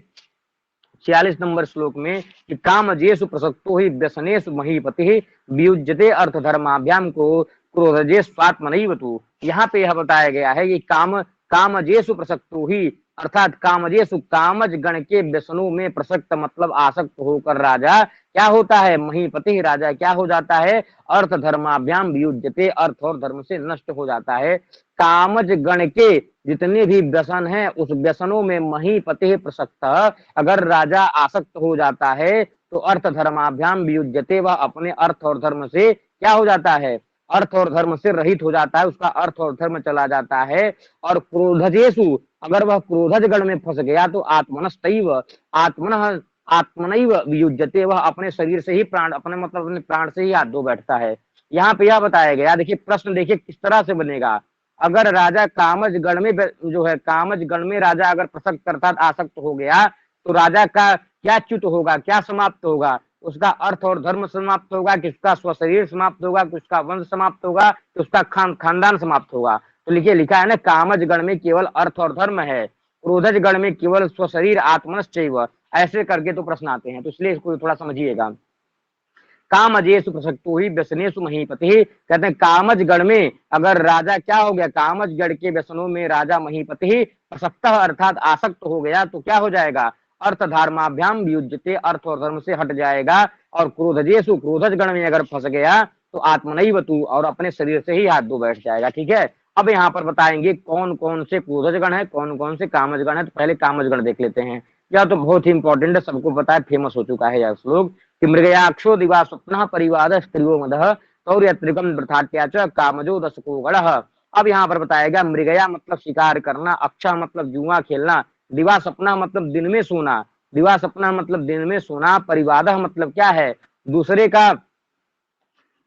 46 नंबर श्लोक में कि कामजेषु प्रसक्तो ही व्यसनेषु महीपति वियुज्यते अर्थ धर्माभ्याम को क्रोधजे स्वात्मनैव तु। यहाँ पे यह बताया गया है कि कामजेषु प्रसक्तो ही, अर्थात कामजेषु कामज गण के व्यसनों में प्रसक्त मतलब आसक्त होकर राजा क्या होता है, महीपति राजा क्या हो जाता है, अर्थ धर्माभ्याम वियुज्यते, अर्थ और धर्म से नष्ट हो जाता है। कामज गण के जितने भी व्यसन हैं उस व्यसनों में महीपति प्रसक्त, अगर राजा आसक्त हो जाता है तो अर्थ धर्माभ्याम वियुज्यते, वह अपने अर्थ और धर्म से क्या हो जाता है, अर्थ और धर्म से रहित हो जाता है, उसका अर्थ और धर्म चला जाता है। और क्रोधजेसु, अगर वह क्रोधज गण में फंस गया तो आत्मनस्तैव आत्मन आत्मनैव वियुज्यते, वह अपने शरीर से ही प्राण, अपने मतलब अपने प्राण से ही हाथ धो बैठता है। यहाँ पे यह बताया गया, देखिए प्रश्न देखिए किस तरह से बनेगा। अगर राजा कामज गण में जो है, कामज गण में राजा अगर प्रसक्त अर्थात आसक्त हो गया तो राजा का क्या च्युत होगा, क्या समाप्त होगा, उसका अर्थ और धर्म समाप्त होगा, कि उसका स्वशरीर समाप्त होगा, कि उसका वंश समाप्त होगा, कि उसका खानदान समाप्त होगा। तो लिखिए, लिखा है ना, कामज गण में केवल अर्थ और धर्म है, क्रोधज गण में केवल स्वशरीर आत्मनश्चैव, ऐसे करके तो प्रश्न आते हैं, तो इसलिए इसको थोड़ा समझिएगा। कामजेषु प्रसक्तो ही व्यसनेषु महीपति, कहते हैं कामज गण में अगर राजा क्या हो गया, कामज गण के व्यसनों में राजा महीपति प्रसक्त अर्थात आसक्त हो गया तो क्या हो जाएगा, अर्थ धर्माभ्याम वियुज्यते, अर्थ और धर्म से हट जाएगा। और क्रोधजेषु, क्रोधज गण में अगर फंस गया तो आत्मनैव तु, और अपने शरीर से ही हाथ धो बैठ जाएगा। ठीक है, अब यहाँ पर बताएंगे कौन कौन से क्रोधज गण है, कौन कौन से कामज गण है। तो पहले कामज गण देख लेते हैं, यह तो बहुत ही इंपॉर्टेंट है, सबको पता है, फेमस हो चुका है यह श्लोक कि मृगयाक्षो दिवा स्वप्न परिवाद स्त्रियो मदः तौर्यत्रिकम वृथाट्या च कामजो दशको गणः। अब यहाँ पर बताया गया, मृगया मतलब शिकार करना, अक्षा मतलब जुआ खेलना, दिवा सपना मतलब दिन में सोना, दिवा सपना मतलब दिन में सोना, परिवाद मतलब क्या है, दूसरे का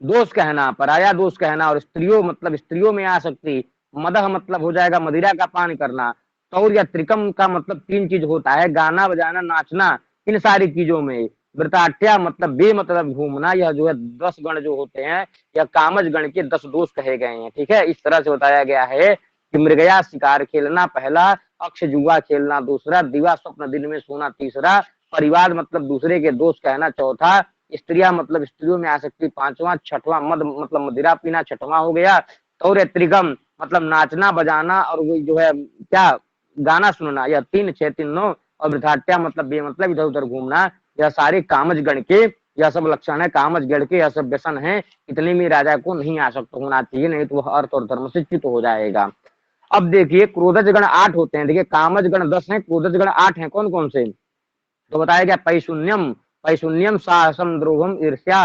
दोष कहना, पराया दोष कहना, और स्त्रियों मतलब स्त्रियों में आसक्ति, मदह मतलब हो जाएगा मदिरा का पान करना, तौर या त्रिकम का मतलब तीन चीज होता है, गाना बजाना नाचना, इन सारी चीजों में। वृताट्या मतलब बे मतलब घूमना, यह जो है 10 गण जो होते हैं यह कामज गण के 10 दोष कहे गए हैं। ठीक है, इस तरह से बताया गया है कि मृगया शिकार खेलना पहला, अक्ष जुआ खेलना दूसरा, दिवा स्वप्न दिन में सोना तीसरा, परिवार मतलब दूसरे के दोष कहना चौथा, स्त्रियां मतलब स्त्रियों में आसक्ति पांचवा, छठवां मद मतलब मदिरा पीना छठवां हो गया, और त्रिगम मतलब नाचना बजाना और वो जो है क्या गाना सुनना, यह 3 6 3 9, और वृद्धाट्या मतलब बे मतलब इधर उधर घूमना, यह सारे कामज गण के यह सब लक्षण है, कामज गण के यह सब व्यसन है, इतने में राजा को नहीं आसक्त होना चाहिए, नहीं तो वह अर्थ और धर्म से च्युत हो जाएगा। अब देखिए क्रोधज गण 8 होते हैं, देखिए कामज गण 10 हैं, क्रोधज गण 8 हैं, कौन कौन से, तो बताया गया पैशून्यम, पैशून्यम साहसम द्रोहम ईर्ष्या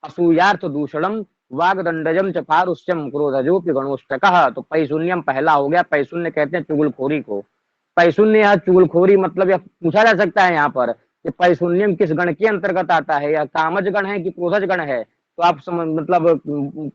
असूयार्थ दूषणम वागदंडजम च पारुष्यम क्रोधजोपि गणोष्टकः। तो पैशून्यम पहला हो गया, पैशून्य कहते हैं चुगलखोरी को, पैशून्य या चुगलखोरी मतलब यह पूछा जा सकता है यहाँ पर कि पैशून्यम किस गण के अंतर्गत आता है, या कामज गण है कि क्रोधज गण है, तो आप मतलब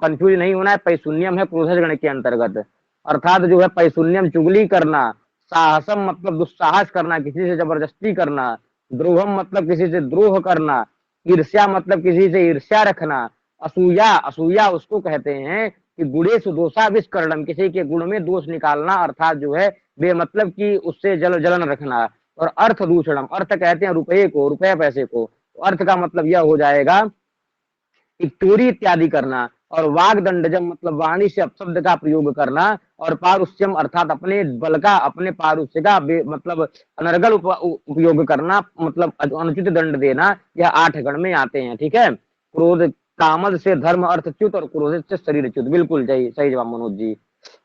कंफ्यूज नहीं होना है, पैशून्यम है क्रोधज गण के अंतर्गत, अर्थात जो है पैशून्यम चुगली करना, साहसम मतलब दुस्साहस करना, किसी से जबरदस्ती करना, द्रोहम मतलब किसी से द्रोह करना, ईर्ष्या मतलब किसी से ईर्ष्या रखना, असूया, असूया उसको कहते हैं कि गुणेशु दोषा विष्करणम, किसी के गुण में दोष निकालना, अर्थात जो है बे मतलब कि उससे जलन रखना, और अर्थ दूषणम, अर्थ कहते हैं रुपये को, रुपये पैसे को, तो अर्थ का मतलब यह हो जाएगा कि चोरी इत्यादि करना, और वागदंडजम मतलब वाणी से अपशब्द का प्रयोग करना, और पारुष्यम अर्थात अपने बल का, अपने पारुष्य का मतलब अनर्गल उपयोग करना, मतलब अनुचित दंड देना, यह 8 गण में आते हैं। ठीक है, क्रोध कामद से धर्म अर्थच्युत और क्रोध से शरीरच्युत, बिल्कुल सही सही जवाब मनोज जी।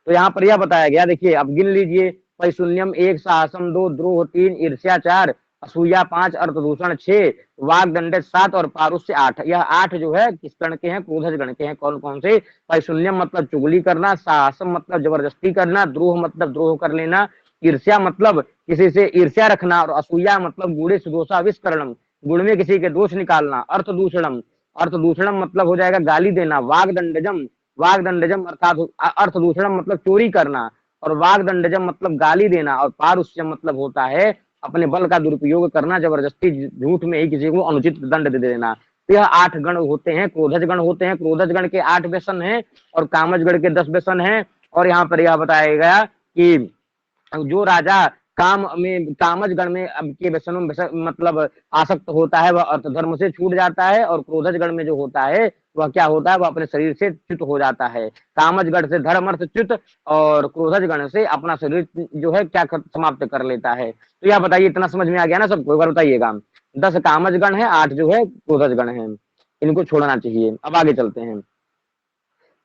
तो यहाँ पर यह बताया गया, देखिए अब गिन लीजिए, पैशून्यम 1, साहसम 2, द्रोह 3, ईर्ष्या 4, असूया 5, अर्थदूषण 6, वागदंड 7 और पारुष्य 8, यह 8 जो है किस गण के हैं, क्रोधज गण के हैं। कौन कौन से, पैशून्यम मतलब चुगली करना, साहसम मतलब जबरदस्ती करना, द्रोह मतलब द्रोह कर लेना, ईर्ष्या मतलब किसी से ईर्ष्या रखना, और असूया मतलब गुणे दोषा विष्करणम, गुण में किसी के दोष निकालना, अर्थदूषणम, अर्थदूषणम मतलब हो जाएगा गाली देना, वागदंडजम, वागदंडजम अर्थात अर्थदूषणम मतलब चोरी करना, और वागदंडजम मतलब गाली देना, और पारुष्यम मतलब होता है अपने बल का दुरुपयोग करना, जबरदस्ती झूठ में ही किसी को अनुचित दंड दे देना। तो यह 8 गण होते हैं, क्रोधज गण होते हैं। क्रोधज गण के 8 व्यसन हैं और कामज गण के 10 व्यसन हैं। और यहाँ पर यह बताया गया कि जो राजा काम में कामज गण में अब के व्यसनों में मतलब आसक्त होता है वह अर्थ धर्म से छूट जाता है, और क्रोधज गण में जो होता है वह क्या होता है, वह अपने शरीर से च्युत हो जाता है। कामज गण से धर्म अर्थ च्युत, और क्रोधज गण से अपना शरीर जो है क्या समाप्त कर लेता है। तो यह बताइए, इतना समझ में आ गया ना सबको? एक बार बताइएगा। 10 कामज गण है, 8 जो है क्रोधज गण है, इनको छोड़ना चाहिए। अब आगे चलते हैं।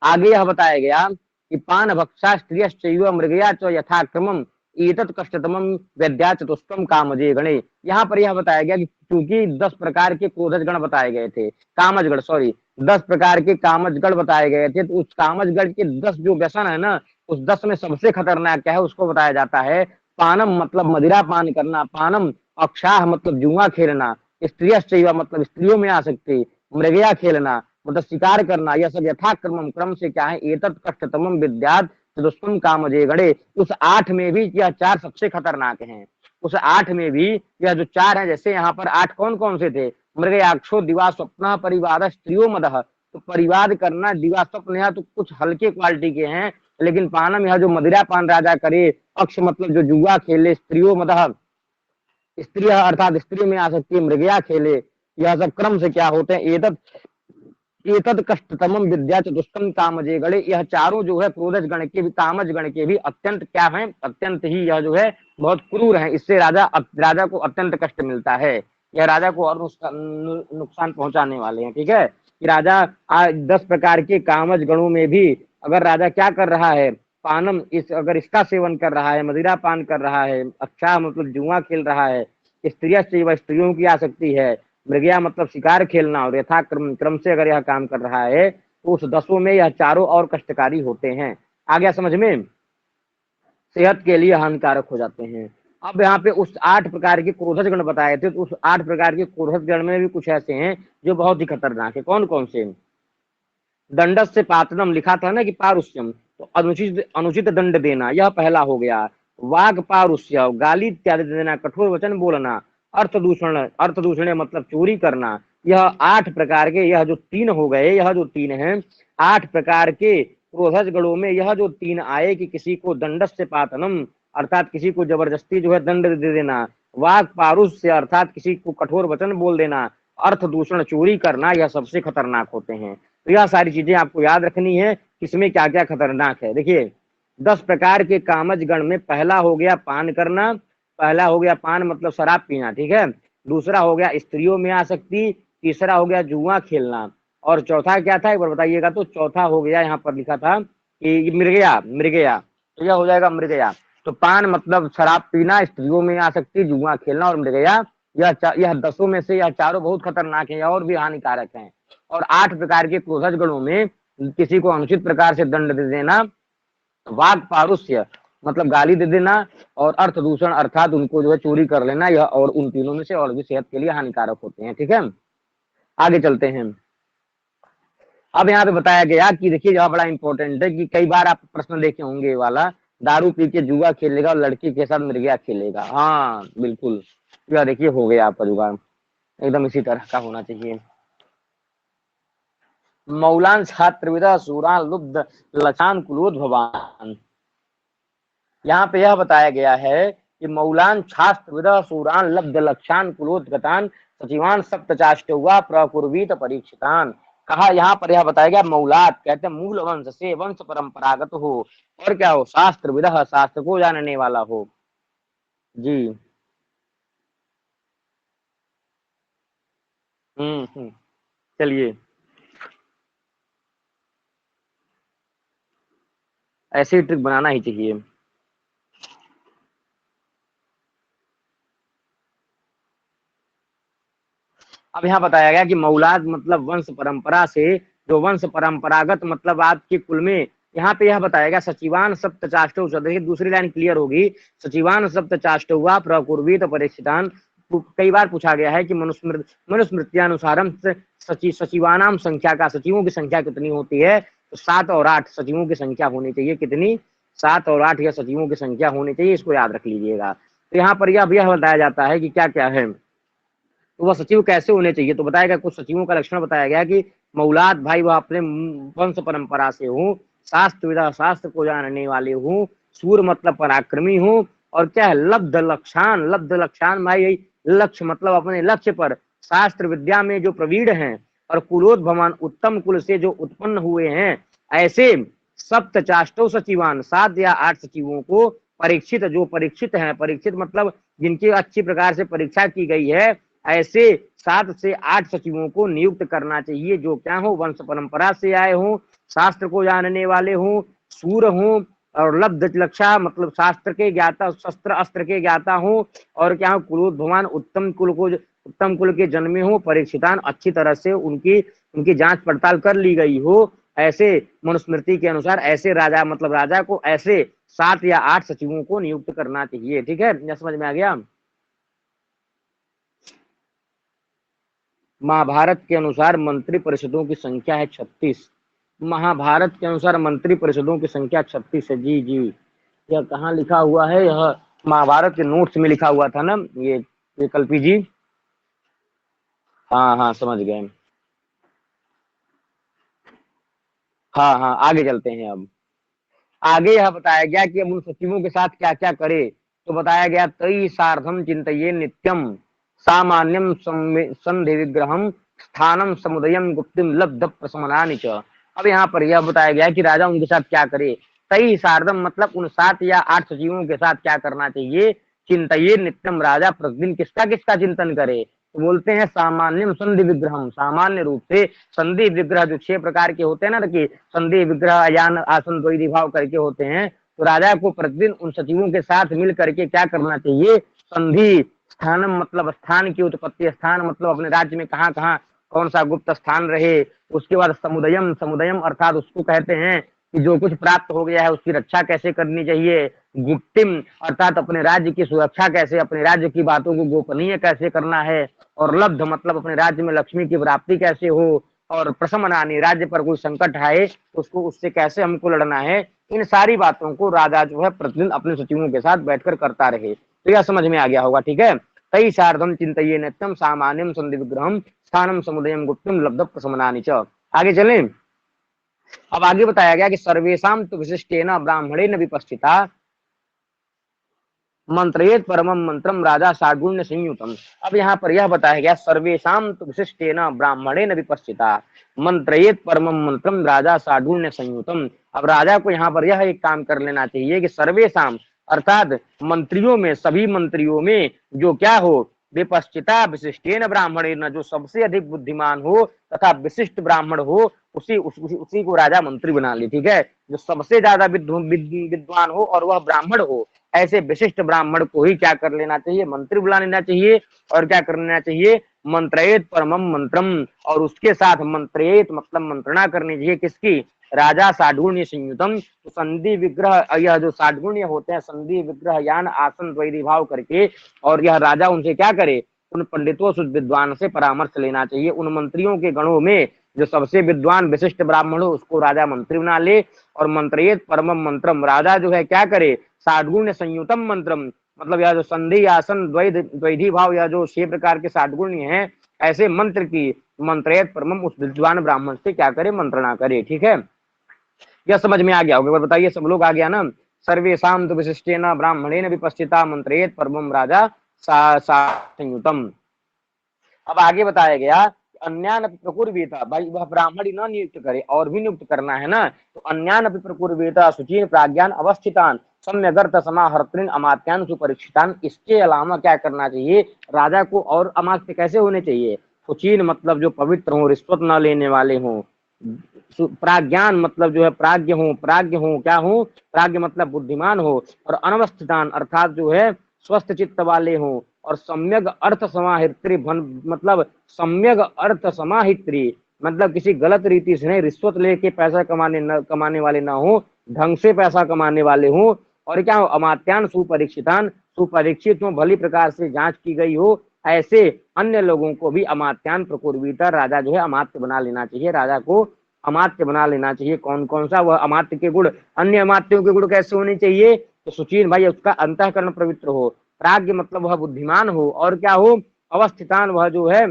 आगे यह बताया गया कि पान भक्षा स्त्रियश्चैव मृगया च यथाक्रमम एतत् कष्टतमम वेद्या चतुष्टम कामजे गणे। यहाँ पर यह बताया गया कि क्योंकि 10 प्रकार के क्रोधज गण बताए गए थे, कामज गण सॉरी 10 प्रकार के कामज गण बताए गए थे, तो उस कामज गण के 10 जो व्यसन है ना, उस 10 में सबसे खतरनाक क्या है उसको बताया जाता है पानम, मतलब मदिरा पान करना। पानम अक्षाह मतलब जुआ खेलना। स्त्रियश्चैव मतलब स्त्रियों में आसक्ति। मृगया खेलना मतलब शिकार करना। यह सब यथाक्रम क्रम से क्या है, एतत् कष्टतमम विद्यात् चतुष्टम कामजे गणे। उस 8 में भी यह 4 सबसे खतरनाक हैं। उस 8 में भी यह जो 4 है, जैसे यहाँ पर 8 कौन कौन से थे, मृगयाक्षो दिवा स्वप्न परिवाद स्त्रियो मदह, तो परिवाद करना, दिवा स्वप्न यह तो कुछ हल्के क्वालिटी के हैं, लेकिन पानम यह जो मदिरा पान राजा करे, अक्ष मतलब जो जुआ खेले, स्त्रियो मदह स्त्री अर्थात स्त्री में आ सकती है, मृगया खेले, यह सब क्रम से क्या होते हैं, एतद कष्टतमम विद्या चतुष्टम कामजे गणे। यह चारों जो है क्रोधज गण के भी, कामज गण के भी अत्यंत क्या है, अत्यंत ही यह जो है बहुत क्रूर है। इससे राजा को अत्यंत कष्ट मिलता है, यह राजा को और नुकसान पहुंचाने वाले हैं। ठीक है कि राजा 10 प्रकार के कामज गणों में भी अगर राजा क्या कर रहा है, पानम अगर इसका सेवन कर रहा है, मदिरा पान कर रहा है, अच्छा मतलब जुआ खेल रहा है, स्त्रियों की आसक्ति है, मृगया मतलब शिकार खेलना, और यथाक्रम क्रम से अगर यह काम कर रहा है, तो उस 10 में यह चारों और कष्टकारी होते हैं। आ गया समझ में? सेहत के लिए हानिकारक हो जाते हैं। अब यहाँ पे उस 8 प्रकार के क्रोधज गण बताए थे, तो उस 8 प्रकार के क्रोधज गण में भी कुछ ऐसे हैं जो बहुत ही खतरनाक है। कौन कौन से? दंडस से पातनम लिखा था ना कि पारुष्यम, तो अनुचित दंड देना, यह पहला हो गया। वाग पारुष्य गाली इत्यादि देना, कठोर वचन बोलना। अर्थ दूषण मतलब चोरी करना। यह 8 प्रकार के, यह जो 3 हो गए, यह जो 3 हैं 8 प्रकार के क्रोधज गणों में यह जो 3 आए कि किसी को दंडस से पातनम अर्थात किसी को जबरदस्ती जो है दंड दे देना, वाग पारुष्य अर्थात किसी को कठोर वचन बोल देना, अर्थ दूषण चोरी करना, यह सबसे खतरनाक होते हैं। तो यह सारी चीजें आपको याद रखनी है, किसमें क्या क्या खतरनाक है। देखिए 10 प्रकार के कामज गण में पहला हो गया पान करना, पहला हो गया पान मतलब शराब पीना, ठीक है। दूसरा हो गया स्त्रियों में आसक्ति, तीसरा हो गया जुआ खेलना, और चौथा क्या था एक बार बताइएगा? तो चौथा हो गया यहाँ पर लिखा था कि मृगया, मृगया, तो यह हो जाएगा मृगया। तो पान मतलब शराब पीना, स्त्रियों में आसक्ति, जुआ खेलना और मृगया, यह 10 में से यह चारों बहुत खतरनाक है और भी हानिकारक हैं। और 8 प्रकार के क्रोधज गणों में किसी को अनुचित प्रकार से दंड दे देना, वाग पारुष्य मतलब गाली दे देना, और अर्थ दूषण अर्थात उनको जो है चोरी कर लेना, यह और उन तीनों में से और भी सेहत के लिए हानिकारक होते हैं। ठीक है, आगे चलते हैं। अब यहाँ पे बताया गया कि देखिए यह बड़ा इंपॉर्टेंट है कि कई बार आप प्रश्न देखे होंगे वाला, दारू पी के जुआ खेलेगा और लड़की के साथ मृगया खेलेगा। हाँ बिल्कुल, यह देखिए हो गया आपका जुगाड़, एकदम इसी तरह का होना चाहिए। मौलान छात्र विदा सूरान लुब्ध लचान कुलोद्भवान। यहाँ पे यह बताया गया है कि मौलान छात्र विदा सूरान लब्ध लक्षान कुलोद्गतान सचिवान सप्तचाष्ट हुआ प्रकुर्वीत परीक्षितान। कहा यहाँ पर यह बताया गया मौलाद कहते हैं मूल वंश से, वंश परंपरागत हो, और क्या हो, शास्त्र विदा शास्त्र को जानने वाला हो। जी चलिए, ऐसी ट्रिक बनाना ही चाहिए। अब यहाँ बताया गया कि मौलाद मतलब वंश परंपरा से, जो वंश परंपरागत मतलब आपके कुल में, यहाँ पे यह बताया गया सचिवान सप्त चाष्ट, देखिए दूसरी लाइन क्लियर होगी, सचिवान सप्त चाष्ट हुआ प्रकुर्वीत परीक्षितान। कई बार पूछा गया है कि मनुस्मृत्यानुसारम सचिवानाम संख्या का, सचिवों की संख्या कितनी होती है, तो 7 और 8 सचिवों की संख्या होनी चाहिए। कितनी? 7 और 8 या सचिवों की संख्या होनी चाहिए, इसको याद रख लीजिएगा। तो यहाँ पर यह बताया जाता है कि क्या क्या है, तो वह सचिव कैसे होने चाहिए। तो बताया गया, कुछ सचिवों का लक्षण बताया गया कि मौलाद भाई वह अपने वंश परंपरा से हो, शास्त्र विदा शास्त्र को जानने वाले हो, सूर मतलब पराक्रमी हो, और क्या है लब्ध लक्षान, लब्ध लक्षान भाई यही लक्ष्य मतलब अपने लक्ष्य पर शास्त्र विद्या में जो प्रवीण हैं, और कुलोद्भवान उत्तम कुल से जो उत्पन्न हुए हैं, ऐसे सप्त चाष्टो सचिवान 7 या 8 सचिवों को परीक्षित, जो परीक्षित हैं, परीक्षित मतलब जिनकी अच्छी प्रकार से परीक्षा की गई है, ऐसे 7 से 8 सचिवों को नियुक्त करना चाहिए, जो क्या हो वंश परंपरा से आए हों, शास्त्र को जानने वाले हों, सूर हों, और लब्ध लक्षा मतलब शास्त्र के ज्ञाता, शस्त्र अस्त्र के ज्ञाता हों, और क्या हो कुलोद्भवान उत्तम कुल को, उत्तम कुल के जन्मे हो, परीक्षितान अच्छी तरह से उनकी उनकी जांच पड़ताल कर ली गई हो। ऐसे मनुस्मृति के अनुसार ऐसे राजा मतलब राजा को ऐसे 7 या 8 सचिवों को नियुक्त करना चाहिए। ठीक है, यह समझ में आ गया। महाभारत के अनुसार मंत्री परिषदों की संख्या है 36। महाभारत के अनुसार मंत्री परिषदों की संख्या 36 है। जी जी, यह कहाँ लिखा हुआ है, यह महाभारत के नोट्स में लिखा हुआ था ना, ये कल्पी जी। हाँ हाँ समझ गए। हाँ हाँ आगे चलते हैं। अब आगे यह बताया गया कि अब उन सचिवों के साथ क्या क्या करे। तो बताया गया तई सार्धम चिंतये नित्यम सामान्यम संधि विग्रहम स्थानम समुदयम गुप्तिम लब्ध प्रशमनानि च। अब यहाँ पर यह बताया गया कि राजा उनके साथ क्या करे। तई सार्धम मतलब उन 7 या 8 सचिवों के साथ क्या करना चाहिए। चिंतये नित्यम राजा प्रतिदिन किसका किसका चिंतन करे। तो बोलते हैं सामान्यम संधि विग्रहम, सामान्य रूप से संधि विग्रह जो 6 प्रकार के होते हैं ना, कि संधि विग्रह अयान आसन द्वैधी भाव करके होते हैं। तो राजा को प्रतिदिन उन सचिवों के साथ मिल करके क्या करना चाहिए। संधि स्थानम मतलब स्थान की उत्पत्ति, स्थान मतलब अपने राज्य में कहाँ कहाँ कौन सा गुप्त स्थान रहे। उसके बाद समुदयम, समुदयम अर्थात उसको कहते हैं कि जो कुछ प्राप्त हो गया है उसकी रक्षा कैसे करनी चाहिए। गुप्तिम अर्थात अपने राज्य की सुरक्षा कैसे, अपने राज्य की बातों को गोपनीय कैसे करना है। और लब्ध मतलब अपने राज्य में लक्ष्मी की प्राप्ति कैसे हो। और प्रशमनानि राज्य पर कोई संकट आए उसको, उससे कैसे हमको लड़ना है। इन सारी बातों को राजा जो है प्रतिदिन अपने सचिवों के साथ बैठकर करता रहे। तो यह समझ में आ गया होगा। ठीक है, तई सार्धम चिंतये नित्यम सामान्यम संधि विग्रहम स्थानम समुदयम गुप्तम लब्ध प्रशमनानि च। आगे चलें। अब आगे बताया गया कि सर्वेशम तो विशिष्टेन ब्राह्मणेन विपस्थिता मंत्रेत परमम मंत्रम राजा सागुण्य संयुतम। अब यहाँ पर यह बताया गया सर्वेशम तो विशिष्टेन ब्राह्मणेन विपस्थिता मंत्रेत परमम मंत्रम राजा सागुण्य संयुतम। अब राजा को यहाँ पर यह एक काम कर लेना चाहिए कि सर्वेशम अर्थात मंत्रियों में, सभी मंत्रियों में जो क्या हो विपश्चिता विशिष्टेन ब्राह्मणेन, जो सबसे अधिक बुद्धिमान हो तथा विशिष्ट ब्राह्मण हो उसी को राजा मंत्री बना ले। ठीक है, जो सबसे ज्यादा विद्वान हो और वह ब्राह्मण हो, ऐसे विशिष्ट ब्राह्मण को ही क्या कर लेना चाहिए, मंत्री बुला लेना चाहिए। और क्या कर लेना चाहिए, मंत्रेत परमम मंत्रम, और उसके साथ मंत्रेत मतलब मंत्रणा करनी चाहिए किसकी, राजा साढुण्य संयुतम। तो संधि विग्रह, यह जो साढुण्य होते हैं संधि विग्रह यान आसन द्वैधी भाव करके, और यह राजा उनसे क्या करे, उन पंडितों शुद्ध विद्वान से परामर्श लेना चाहिए। उन मंत्रियों के गणों में जो सबसे विद्वान विशिष्ट ब्राह्मण हो उसको राजा मंत्री बना ले। और मंत्रेत परमम मंत्रम, राजा जो है क्या करे, साधगुण्य संयुतम मंत्रम मतलब यह जो संधि आसन द्वैधी भाव, यह जो 6 प्रकार के साधगुण्य हैं, ऐसे मंत्र की मंत्रेत परमम उस विद्वान ब्राह्मण से क्या करे, मंत्रणा करे। ठीक है, यह समझ में आ गया होगा। बताइए सब लोग आ गया ना। सर्वेशम तो विशिष्टेन ब्राह्मणेन विपस्थिता मंत्रेत परमम राजा संयुतम। अब आगे बताया गया अन्यान प्रकुर्वेता, भाई वह ब्राह्मण ही न नियुक्त करे और भी नियुक्त करना है ना। तो अन्यान प्रकुर्वेता शुचीन प्राज्ञान अवस्थितान सम्यगर्थ समाहर्त्रिन अमात्यान सुपरीक्षितान। इसके अलावा क्या करना चाहिए, राजा को और अमात्य कैसे होने चाहिए, शुचीन मतलब जो पवित्र हो, रिश्वत न लेने वाले हों, प्राज्ञान मतलब जो है प्राज्ञ हो, प्राज्ञ हो क्या हो, प्राज्ञ मतलब बुद्धिमान हो, और अनवस्थितान अर्थात जो है स्वस्थ चित्त वाले हों, और सम्यक अर्थ समाहित्री मतलब सम्यक अर्थ समाहित्री मतलब किसी गलत रीति से नहीं, रिश्वत लेके पैसा कमाने वाले ना हो, ढंग से पैसा कमाने वाले हो। और क्या हो, अमात्यान सुपरीक्षितान, सुपरीक्षित हो, भली प्रकार से जांच की गई हो, ऐसे अन्य लोगों को भी अमात्यान प्रकुर्वीता राजा जो है अमात्य बना लेना चाहिए। राजा को अमात्य बना लेना चाहिए। कौन कौन सा, वह अमात्य के गुण, अन्य अमात्यों के गुण कैसे होने चाहिए, तो सुचीन भाई उसका अंतःकरण पवित्र हो, प्राज्ञ मतलब वह बुद्धिमान हो, और क्या हो, अवस्थितान वह जो है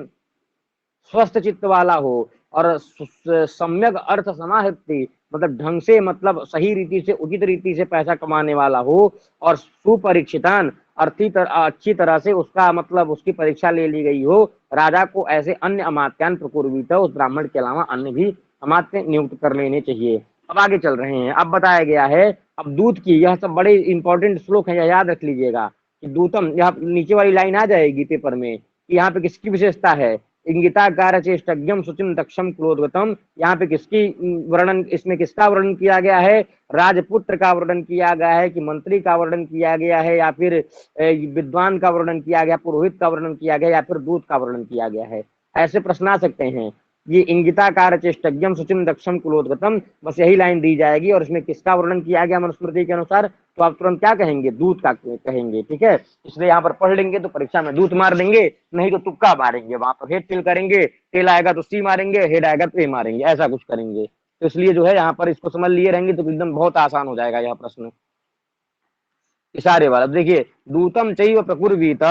स्वस्थ चित्त वाला हो, और सम्यक अर्थ समाहृति मतलब ढंग से, मतलब सही रीति से, उचित रीति से पैसा कमाने वाला हो, और सुपरीक्षितान अच्छी तरह से उसका मतलब उसकी परीक्षा ले ली गई हो। राजा को ऐसे अन्य अमात्यान प्रकुर्वीत, उस ब्राह्मण के अलावा अन्य भी अमात्य नियुक्त कर लेने चाहिए। अब आगे चल रहे हैं। अब बताया गया है अब दूत की, यह सब बड़े इंपॉर्टेंट श्लोक है, याद रख लीजिएगा कि दूतम, यहाँ नीचे वाली लाइन आ जाएगी पेपर में कि यहाँ पे किसकी विशेषता है, इंगिताकार चेष्टज्ञम शुचिम दक्षम क्रोधवतम। यहाँ पे किसकी वर्णन, इसमें किसका वर्णन किया गया है, राजपुत्र का वर्णन किया गया है कि मंत्री का वर्णन किया गया है, या फिर विद्वान का वर्णन किया गया, पुरोहित का वर्णन किया गया, या फिर दूत का वर्णन किया गया है। ऐसे प्रश्न आ सकते हैं। ये इंगिताकार चेष्टज्ञम शुचिम दक्षम कुलोदगतम, बस यही लाइन दी जाएगी, और इसमें किसका वर्णन किया गया मनुस्मृति के अनुसार, तो आप तुरंत क्या कहेंगे, दूत का कहेंगे। ठीक है, इसलिए यहाँ पर पढ़ लेंगे तो परीक्षा में दूत मार देंगे, नहीं तो तुक्का मारेंगे, वहां पर हेड टेल करेंगे, टेल आएगा तो सी मारेंगे, हेड आएगा तो ए मारेंगे, ऐसा कुछ करेंगे। तो इसलिए जो है यहाँ पर इसको समझ लिए रहेंगे तो एकदम बहुत आसान हो जाएगा यह प्रश्न, इशारे वाला। देखिए, दूतम चैव प्रकुर्वीत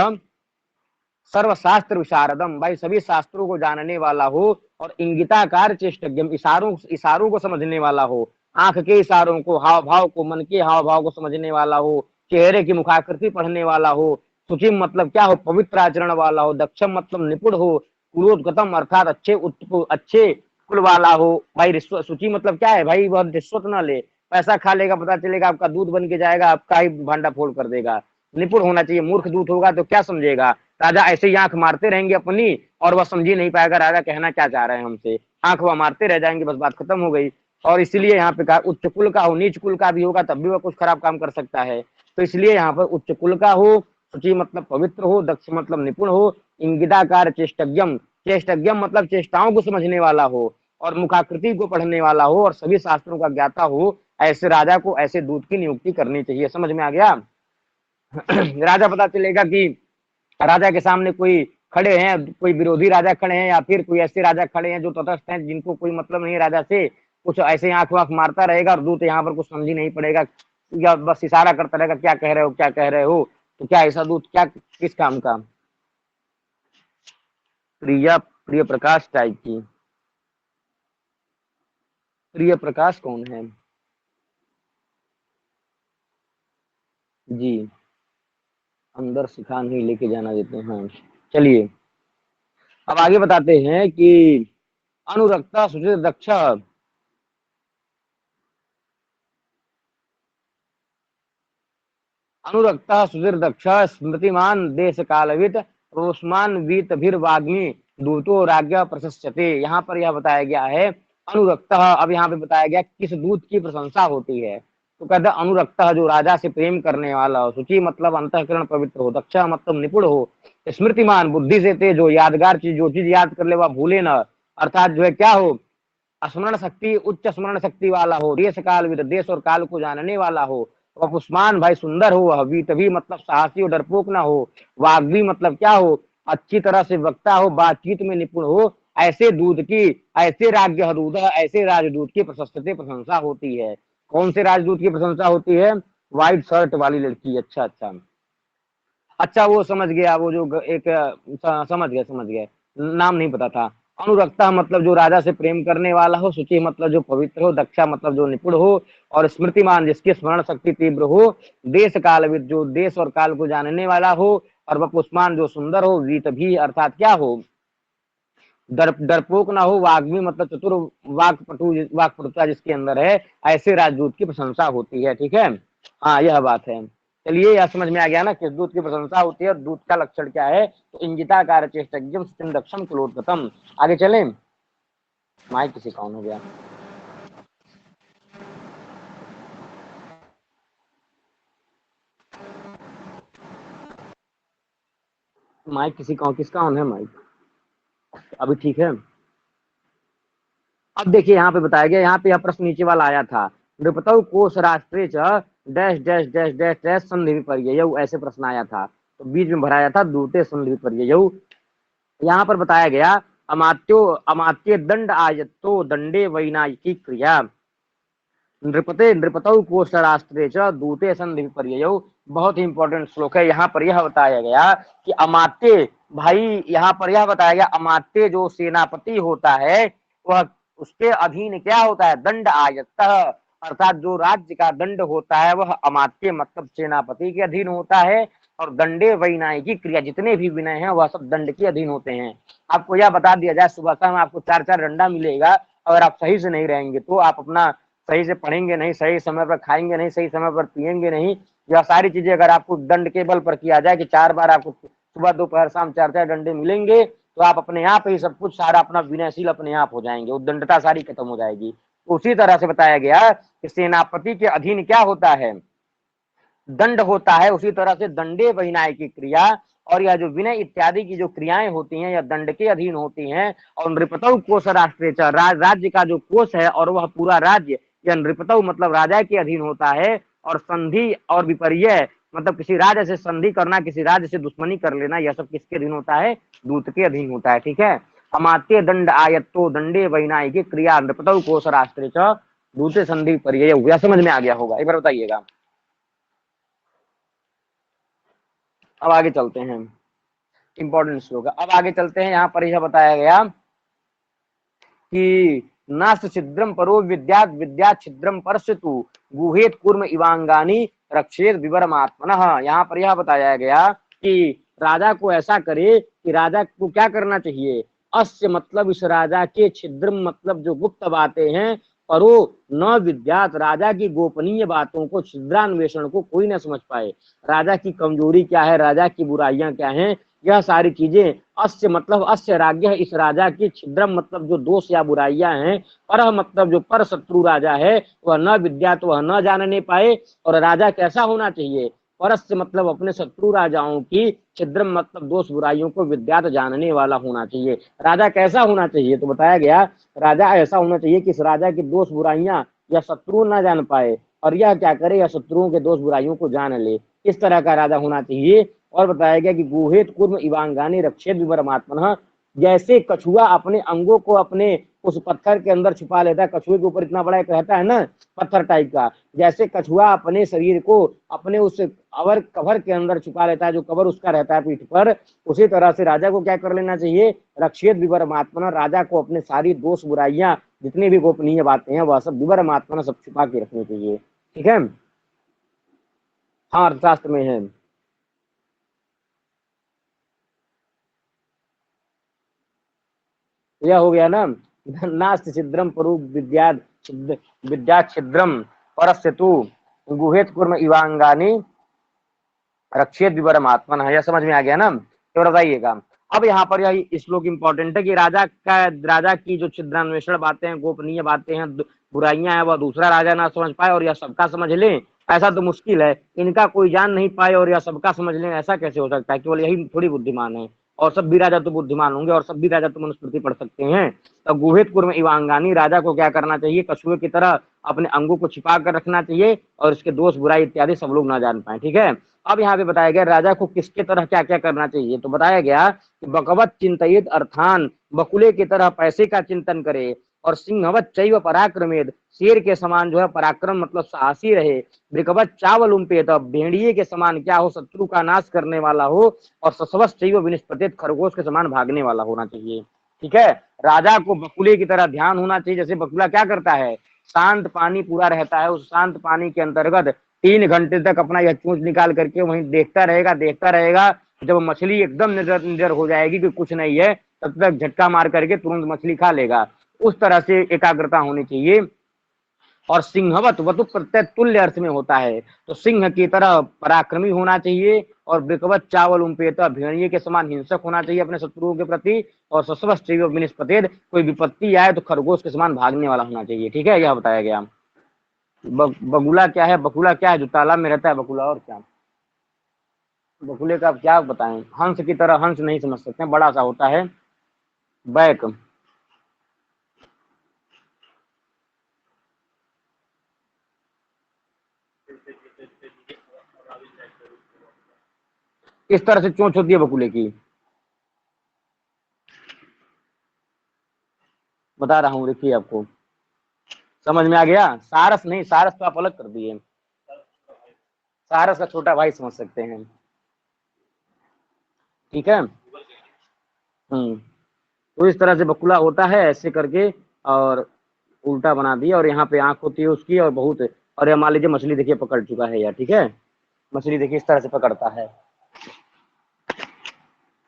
सर्वशास्त्र विशारदम, भाई सभी शास्त्रों को जानने वाला हो, और इंगिताकार चेष्टज्ञम, इशारों इशारों को समझने वाला हो, आंख के इशारों को, हाव भाव को, मन के हाव भाव को समझने वाला हो, चेहरे की मुखाकृति पढ़ने वाला हो, सुचिम मतलब क्या हो, पवित्र आचरण वाला हो, दक्षम मतलब निपुण हो, कुलोदगतम अर्थात अच्छे कुल वाला हो। भाई सुचि मतलब क्या है भाई, वह रिश्वत ना ले, पैसा खा लेगा पता चलेगा आपका दूध बन के जाएगा, आपका ही भांडा फोड़ कर देगा। निपुण होना चाहिए, मूर्ख दूत होगा तो क्या समझेगा, राजा ऐसे ही आंख मारते रहेंगे अपनी, और वह समझ ही नहीं पाएगा राजा कहना क्या चाह रहे हैं हमसे, आंख वह मारते रह जाएंगे, बस बात खत्म हो गई। और इसलिए यहाँ पे कहा उच्च कुल का हो, नीच कुल का भी होगा तब भी वह कुछ खराब काम कर सकता है। तो इसलिए यहाँ पर उच्च कुल का हो, शुचि मतलब पवित्र हो, दक्ष मतलब निपुण हो, इंगिताकार चेष्टज्ञम, चेष्टज्ञम मतलब चेष्टाओं को समझने वाला हो, और मुखाकृति को पढ़ने वाला हो, और सभी शास्त्रों का ज्ञाता हो, ऐसे राजा को ऐसे दूत की नियुक्ति करनी चाहिए। समझ में आ गया? राजा पता चलेगा कि राजा के सामने कोई खड़े हैं, कोई विरोधी राजा खड़े हैं, या फिर कोई ऐसे राजा खड़े हैं जो तटस्थ हैं, जिनको कोई मतलब नहीं राजा से, कुछ ऐसे आंख वाख मारता रहेगा, और दूत यहाँ पर कुछ समझ ही नहीं पड़ेगा, या बस इशारा करता रहेगा क्या कह रहे हो क्या कह रहे हो, तो क्या ऐसा दूत क्या किस काम का? प्रिया प्रिय प्रकाश टाइप की, प्रिय प्रकाश कौन है जी? अंदर सिखा नहीं लेके जाना देते हैं। हाँ चलिए, अब आगे बताते हैं कि अनुरक्ता सुचित दक्ष, अनुरक्ता सुचिर दक्ष स्मृतिमान देश कालवित रोस्मान वीत भीर वाग्मी दूतो राज्ञ प्रशस्यते। यहाँ पर यह बताया गया है अनुरक्ता, अब यहाँ पे बताया गया किस दूत की प्रशंसा होती है, तो कहते हैं अनुरक्ता जो राजा से प्रेम करने वाला हो, शुचि मतलब अंतःकरण पवित्र हो, दक्ष मतलब निपुण हो, स्मृतिमान बुद्धि से तेज हो, यादगार चीज जो चीज याद कर ले वह भूले न, अर्थात जो है क्या हो, स्मरण शक्ति उच्च स्मरण शक्ति वाला हो, देश काल विद देश और काल को जानने वाला हो, वह पुष्मान भाई सुंदर हो, वह वीत भी मतलब साहसी और डरपोक ना हो, वाग्वी मतलब क्या हो, अच्छी तरह से वक्ता हो, बातचीत में निपुण हो, ऐसे दूध की, ऐसे राज्य दूध, ऐसे राजदूत की प्रशस्ति प्रशंसा होती है। कौन से राजदूत की प्रशंसा होती है? व्हाइट शर्ट वाली लड़की। अच्छा अच्छा अच्छा, वो समझ गया, वो जो एक समझ गए, नाम नहीं पता था। अनुरक्ता मतलब जो राजा से प्रेम करने वाला हो, शुचि मतलब जो पवित्र हो, दक्षा मतलब जो निपुण हो, और स्मृतिमान जिसकी स्मरण शक्ति तीव्र हो, देश कालविद जो देश और काल को जानने वाला हो, और वपुष्मान जो सुंदर हो, वीत भी अर्थात क्या हो, डरपोक ना हो, वाग्मी मतलब चतुर, वाकपटुता जिसके अंदर है, ऐसे राजदूत की प्रशंसा होती है। ठीक है, हाँ यह बात है। चलिए यह समझ में आ गया ना किस दूत की प्रशंसा होती है, और दूत का लक्षण क्या है, तो इंगिताकार चेष्टज्ञम सुचिम दक्षम कुलोत्तम। आगे चले, माइक किसी का ऑन हो गया, माइक किसी का, किसका ऑन है माइक? अभी ठीक है। अब देखिए यहाँ पे बताया गया, यहाँ पे यह प्रश्न नीचे वाला आया था, बताओ कोश राष्ट्रे dash dash dash dash dash संधि विपर्य, ऐसे प्रश्न आया था, तो बीच में भराया था दूते संधि विपर्य। यहाँ पर बताया गया अमात्यो अमात्य दंड आयतो दंडे वैनायिकी क्रिया, नृपते नृपतौ कोशरास्त्रे च दूते संधि विपर्ययौ। बहुत ही इंपॉर्टेंट श्लोक है। यहाँ पर यह बताया गया कि अमात्य, भाई यहाँ पर यह बताया गया अमात्य जो सेनापति होता है वह उसके अधीन क्या होता है, दंड आयत्तः, अर्थात जो राज्य का दंड होता है वह अमात्य मतलब सेनापति के अधीन होता है। और दंडे वैनायिकी क्रिया, जितने भी विनय हैं वह सब दंड के अधीन होते हैं। आपको यह बता दिया जाए, सुबह शाम आपको 4-4 डंडा मिलेगा। अगर आप सही से नहीं रहेंगे तो आप अपना सही से पढ़ेंगे नहीं, सही समय पर खाएंगे नहीं, सही समय पर पिएंगे नहीं, यह सारी चीजें अगर आपको दंड के बल पर किया जाए कि 4 बार आपको सुबह दोपहर शाम 4-4 डंडे मिलेंगे, तो आप अपने आप ही सब कुछ सारा अपना विनयशील अपने आप हो जाएंगे, उद्दंडता सारी खत्म हो जाएगी। उसी तरह से बताया गया कि सेनापति के अधीन क्या होता है, दंड होता है। उसी तरह से दंडे वैनाय की क्रिया, और यह जो विनय इत्यादि की जो क्रियाएं होती हैं यह दंड के अधीन होती हैं। और नृपतौ कोश राष्ट्र, राज्य का जो कोश है और वह पूरा राज्य यह नृपतौ मतलब राजा के अधीन होता है। और संधि और विपर्य मतलब किसी राज्य से संधि करना, किसी राज्य से दुश्मनी कर लेना, यह सब किसके अधीन होता है, दूत के अधीन होता है। ठीक है, अमात्य दंड आयत्तो दंडे वैनाय की क्रिया नृपतौ कोश राष्ट्र दूसरे संधि विपर्य, यह समझ में आ गया होगा, एक बार बताइएगा। अब आगे चलते हैं, इंपॉर्टेंट श्लोक है। अब आगे चलते हैं, यहाँ पर यह बताया गया कि नास्त छिद्रम परो विद्या विद्या छिद्रम परस्तु गुहेत कुर्म इवांगानी रक्षेत विवरमात्मनः। यहाँ पर यह बताया गया कि राजा को ऐसा करे कि राजा को क्या करना चाहिए, अस्य मतलब इस राजा के, छिद्रम मतलब जो गुप्त बातें हैं, परो न विद्यात राजा की गोपनीय बातों को, छिद्रान्वेषण को कोई न समझ पाए। राजा की कमजोरी क्या है, राजा की बुराइयां क्या हैं, यह सारी चीजें, अस्य मतलब अस्य राज्य, इस राजा की, छिद्रम मतलब जो दोष या बुराइयां हैं, पर मतलब जो पर शत्रु राजा है वह न विद्या तो वह न जानने पाए। और राजा कैसा होना चाहिए, परस्य मतलब अपने शत्रु राजाओं की, छिद्रम मतलब दोष बुराइयों को विद्यात जानने वाला होना चाहिए। राजा कैसा होना चाहिए, तो बताया गया राजा ऐसा होना चाहिए कि इस राजा की दोष बुराइयां या शत्रु ना जान पाए, और यह क्या करे, या शत्रुओं के दोष बुराइयों को जान ले, इस तरह का राजा होना चाहिए। और बताया गया कि गुहेत कुर्म इवांगानी रक्षेत विवरमात्मनः, जैसे कछुआ अपने अंगों को अपने उस पत्थर के अंदर छुपा लेता है, कछुए के ऊपर इतना बड़ा एक रहता है ना पत्थर टाइप का, जैसे कछुआ अपने शरीर को अपने उस अवर कवर के अंदर छुपा लेता है, जो कवर उसका रहता है पीठ पर, उसी तरह से राजा को क्या कर लेना चाहिए, रक्षेत विवरमात्मनः, राजा को अपने सारी दोष बुराइयां जितनी भी गोपनीय बातें हैं वह सब विवरमात्मनः सब छुपा के रखनी चाहिए। ठीक है, हाँ अर्थशास्त्र में है। यह हो गया ना, नास्ति छिद्रम परु विद्या विद्या छिद्रम परस्य तु गुहेत कुर्म इवांगानी रक्षेत विवरम आत्मन, यह समझ में आ गया ना, तो बताइएगा। अब यहाँ पर यह श्लोक इंपॉर्टेंट है कि राजा की जो छिद्रान्वेषण बातें हैं, गोपनीय बातें हैं, बुराइयां हैं, वह दूसरा राजा ना समझ पाए और यह सबका समझ ले, ऐसा तो मुश्किल है। इनका कोई जान नहीं पाए और यह सबका समझ ले, ऐसा कैसे हो सकता है, केवल यही थोड़ी बुद्धिमान है। और सब भी राजा तो बुद्धिमान होंगे, और सब भी राजा तो मनुस्मृति पढ़ सकते हैं। तो गुहेत कुर्म इवांगानी, राजा को क्या करना चाहिए, कछुए की तरह अपने अंगों को छिपा कर रखना चाहिए, और इसके दोष बुराई इत्यादि सब लोग ना जान पाए। ठीक है, अब यहाँ पे बताया गया राजा को किसके तरह क्या क्या करना चाहिए, तो बताया गया कि बकवत चिंतित अर्थान, बकुले की तरह पैसे का चिंतन करे, और सिंहवत चैव पराक्रमेद, शेर के समान जो है पराक्रम मतलब साहसी रहे, ब्रिकवत चावल उम्पेत, भेड़िए के समान क्या हो, शत्रु का नाश करने वाला हो, और ससवत चैव विनिष्पतित, खरगोश के समान भागने वाला होना चाहिए। ठीक है, राजा को बकुले की तरह ध्यान होना चाहिए। जैसे बकुला क्या करता है, शांत पानी पूरा रहता है, उस शांत पानी के अंतर्गत 3 घंटे तक अपना यह चूंच निकाल करके वहीं देखता रहेगा, देखता रहेगा। जब मछली एकदम नजर नजर हो जाएगी कि कुछ नहीं है, तब तक झटका मार करके तुरंत मछली खा लेगा। उस तरह से एकाग्रता होनी चाहिए। और सिंहवत वतु प्रत्यय तुल्य अर्थ में होता है, तो सिंह की तरह पराक्रमी होना चाहिए, और बिकवत चावल उम्पेता, भेड़िए के समान हिंसक होना चाहिए अपने शत्रुओं के प्रति, और सस्वस्त विनिष्पतेद, कोई विपत्ति आए तो खरगोश के समान भागने वाला होना चाहिए। ठीक है, यह बताया गया। बगुला क्या है, बकुला क्या है, जो तालाब में रहता है बकुला, और क्या बकुले का क्या बताएं, हंस की तरह, हंस नहीं समझ सकते, बड़ा सा होता है बैक। इस तरह से चोंच होती है बकुले की, बता रहा हूँ देखिए आपको। समझ में आ गया? सारस नहीं, सारस तो आप अलग कर दिए, सारस का छोटा भाई समझ सकते हैं। ठीक है। तो इस तरह से बकुला होता है ऐसे करके, और उल्टा बना दिया, और यहाँ पे आंख होती है उसकी, और बहुत, और ये मान लीजिए मछली देखिए पकड़ चुका है यार, ठीक है, मछली देखिए इस तरह से पकड़ता है।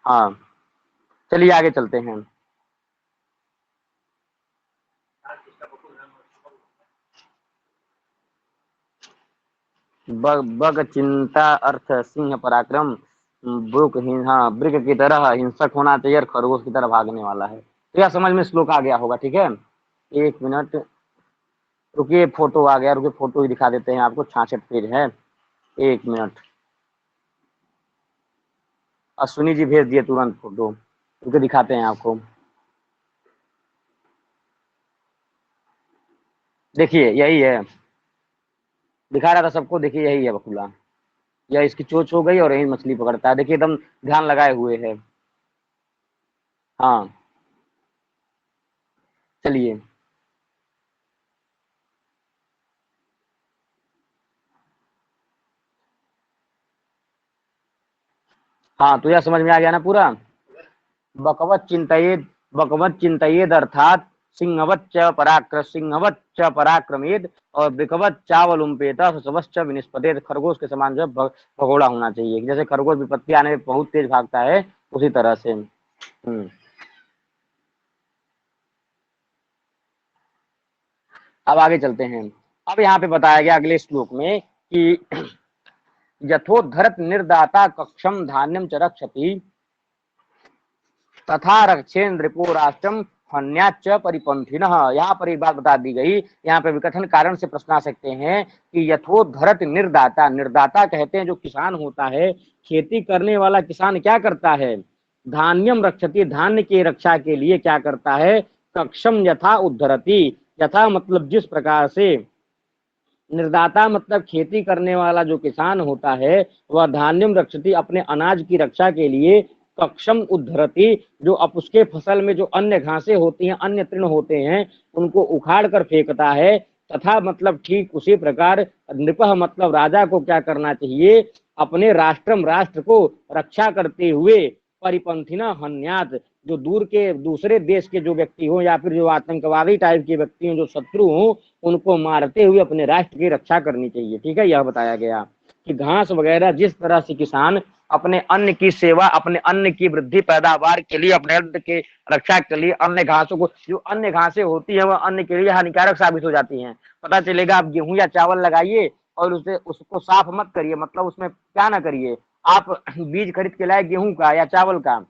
हाँ, चलिए आगे चलते हैं। बग चिंता अर्थ सिंह पराक्रम, ब्रुक हाँ ब्रिक की तरह हिंसक होना चाहिए और खरगोश की तरह भागने वाला है। तो यह समझ में श्लोक आ गया होगा, ठीक है। एक मिनट रुकिए, फोटो आ गया, रुकिए फोटो ही दिखा देते हैं आपको, 66 पेज है। एक मिनट, अश्विनी जी भेज दिए तुरंत फोटो, रुके दिखाते हैं आपको। देखिए यही है, दिखा रहा था सबको, देखिए यही है बकुला, या इसकी चोच हो गई और यही मछली पकड़ता है, देखिए एकदम ध्यान लगाए हुए है। हाँ, चलिए। हाँ, तो यह समझ में आ गया ना पूरा। बकवत चिंतयेद, बकवत चिंतयेद अर्थात सिंहवत च पराक्रम, सिंहवत च पराक्रमेद, और बिकवत चावलुम्पेत सबश्च विनिष्पतेद, खरगोश के समान जो है भगोड़ा होना चाहिए, जैसे खरगोश विपत्ति आने में बहुत तेज भागता है, उसी तरह से। अब आगे चलते हैं। अब यहाँ पे बताया गया अगले श्लोक में कि यथोद्धरत निर्दाता कक्षम धान्यम च रक्षति, तथा रक्षेन रिपो राष्ट्रम हन्याच परिपंथी। यहाँ पर एक बात बता दी गई, यहाँ पे विकथन कारण से प्रश्न आ सकते हैं कि यथोद्धरत निर्दाता, निर्दाता कहते हैं जो किसान होता है, खेती करने वाला किसान क्या करता है, धान्यम रक्षति, धान्य की रक्षा के लिए क्या करता है, कक्षम यथा उद्धरति, यथा मतलब जिस प्रकार से, निर्दाता मतलब खेती करने वाला जो किसान होता है, वह धान्यम रक्षति अपने अनाज की रक्षा के लिए, कक्षम उद्धरति जो अब उसके फसल में जो अन्य घासें होती हैं, अन्य तृण होते हैं, उनको उखाड़ कर फेंकता है, तथा मतलब ठीक उसी प्रकार नृपः मतलब राजा को क्या करना चाहिए, अपने राष्ट्रम राष्ट्र को रक्षा करते हुए, परिपंथीना हन्यात जो दूर के दूसरे देश के जो व्यक्ति हो, या फिर जो आतंकवादी टाइप के व्यक्ति हो, जो शत्रु हो, उनको मारते हुए अपने राष्ट्र की रक्षा करनी चाहिए। ठीक है, यह बताया गया कि घास वगैरह जिस तरह से किसान अपने अन्न की सेवा, अपने अन्न की वृद्धि पैदावार के लिए, अपने अन्न के रक्षा के लिए अन्य घासों को, जो अन्य घासें होती है वह अन्न के लिए हानिकारक साबित हो जाती हैं। पता चलेगा, आप गेहूं या चावल लगाइए और उसे उसको साफ मत करिए, मतलब उसमें क्या ना करिए, आप बीज खरीद के लाए गेहूं का या चावल का,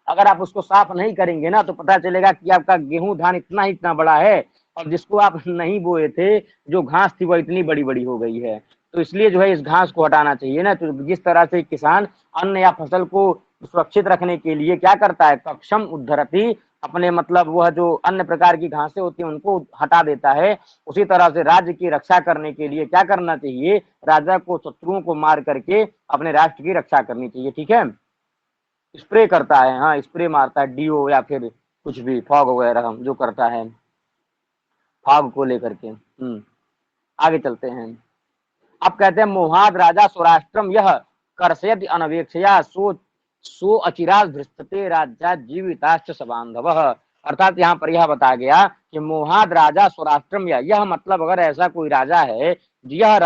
अगर आप उसको साफ नहीं करेंगे ना, तो पता चलेगा कि आपका गेहूं धान इतना ही इतना बड़ा है, और जिसको आप नहीं बोए थे, जो घास थी वह इतनी बड़ी बड़ी हो गई है। तो इसलिए जो है इस घास को हटाना चाहिए ना। तो जिस तरह से किसान अन्न या फसल को सुरक्षित रखने के लिए क्या करता है, कक्षम उद्धरती, अपने मतलब वह जो अन्य प्रकार की घासें होती हैं उनको हटा देता है, उसी तरह से राज्य की रक्षा करने के लिए क्या करना चाहिए, राजा को शत्रुओं को मार करके अपने राष्ट्र की रक्षा करनी चाहिए। ठीक है, स्प्रे करता है, हाँ स्प्रे मारता है, डीओ या फिर कुछ भी फॉग वगैरह हम जो करता है, फॉग को लेकर के। आगे चलते हैं। अब कहते हैं मोहाद राजा स्वराष्ट्रम यह कर्षयति अनवेक्षया सो सो अचिराज भ्रष्टते राज्या जीविताश्च सबांधव। अर्थात यहाँ पर यह बताया गया कि मोहाद राजा स्वराष्ट्रम यह मतलब अगर ऐसा कोई राजा है, यह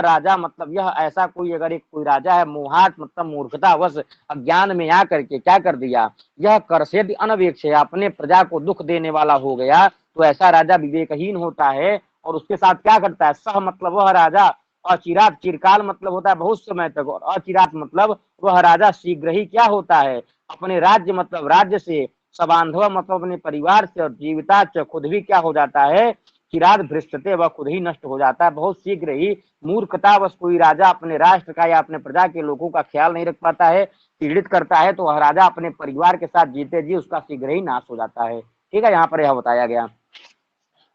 राजा मतलब यह ऐसा कोई, अगर एक कोई राजा है, मोहात मतलब मूर्खतावश अज्ञान में आकर के क्या कर दिया, यह कर्षयति अनवेक्षया अपने प्रजा को दुख देने वाला हो गया, तो ऐसा राजा विवेकहीन होता है। और उसके साथ क्या करता है, सह मतलब वह राजा, अचिरात चिरकाल मतलब होता है बहुत समय तक, और अचिरात मतलब वह राजा शीघ्र ही क्या होता है, अपने राज्य मतलब राज्य से, सबांधव मतलब अपने परिवार से, और जीविता खुद भी क्या हो जाता है, चिराग भ्रष्टते वह खुद ही नष्ट हो जाता है बहुत शीघ्र ही। मूर्खतावश कोई राजा अपने राष्ट्र का या अपने प्रजा के लोगों का ख्याल नहीं रख पाता है, पीड़ित करता है, तो वह राजा अपने परिवार के साथ जीते जी उसका शीघ्र ही नाश हो जाता है। ठीक है, यहाँ पर यह बताया गया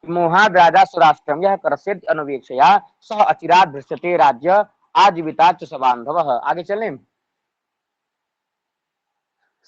मोहाद राजा स्वराष्ट्रम यह कर्षयति अनवेक्षया सह अचिरात भ्रष्टते राज्य आजीविताच्च सबांधव। आगे चलें।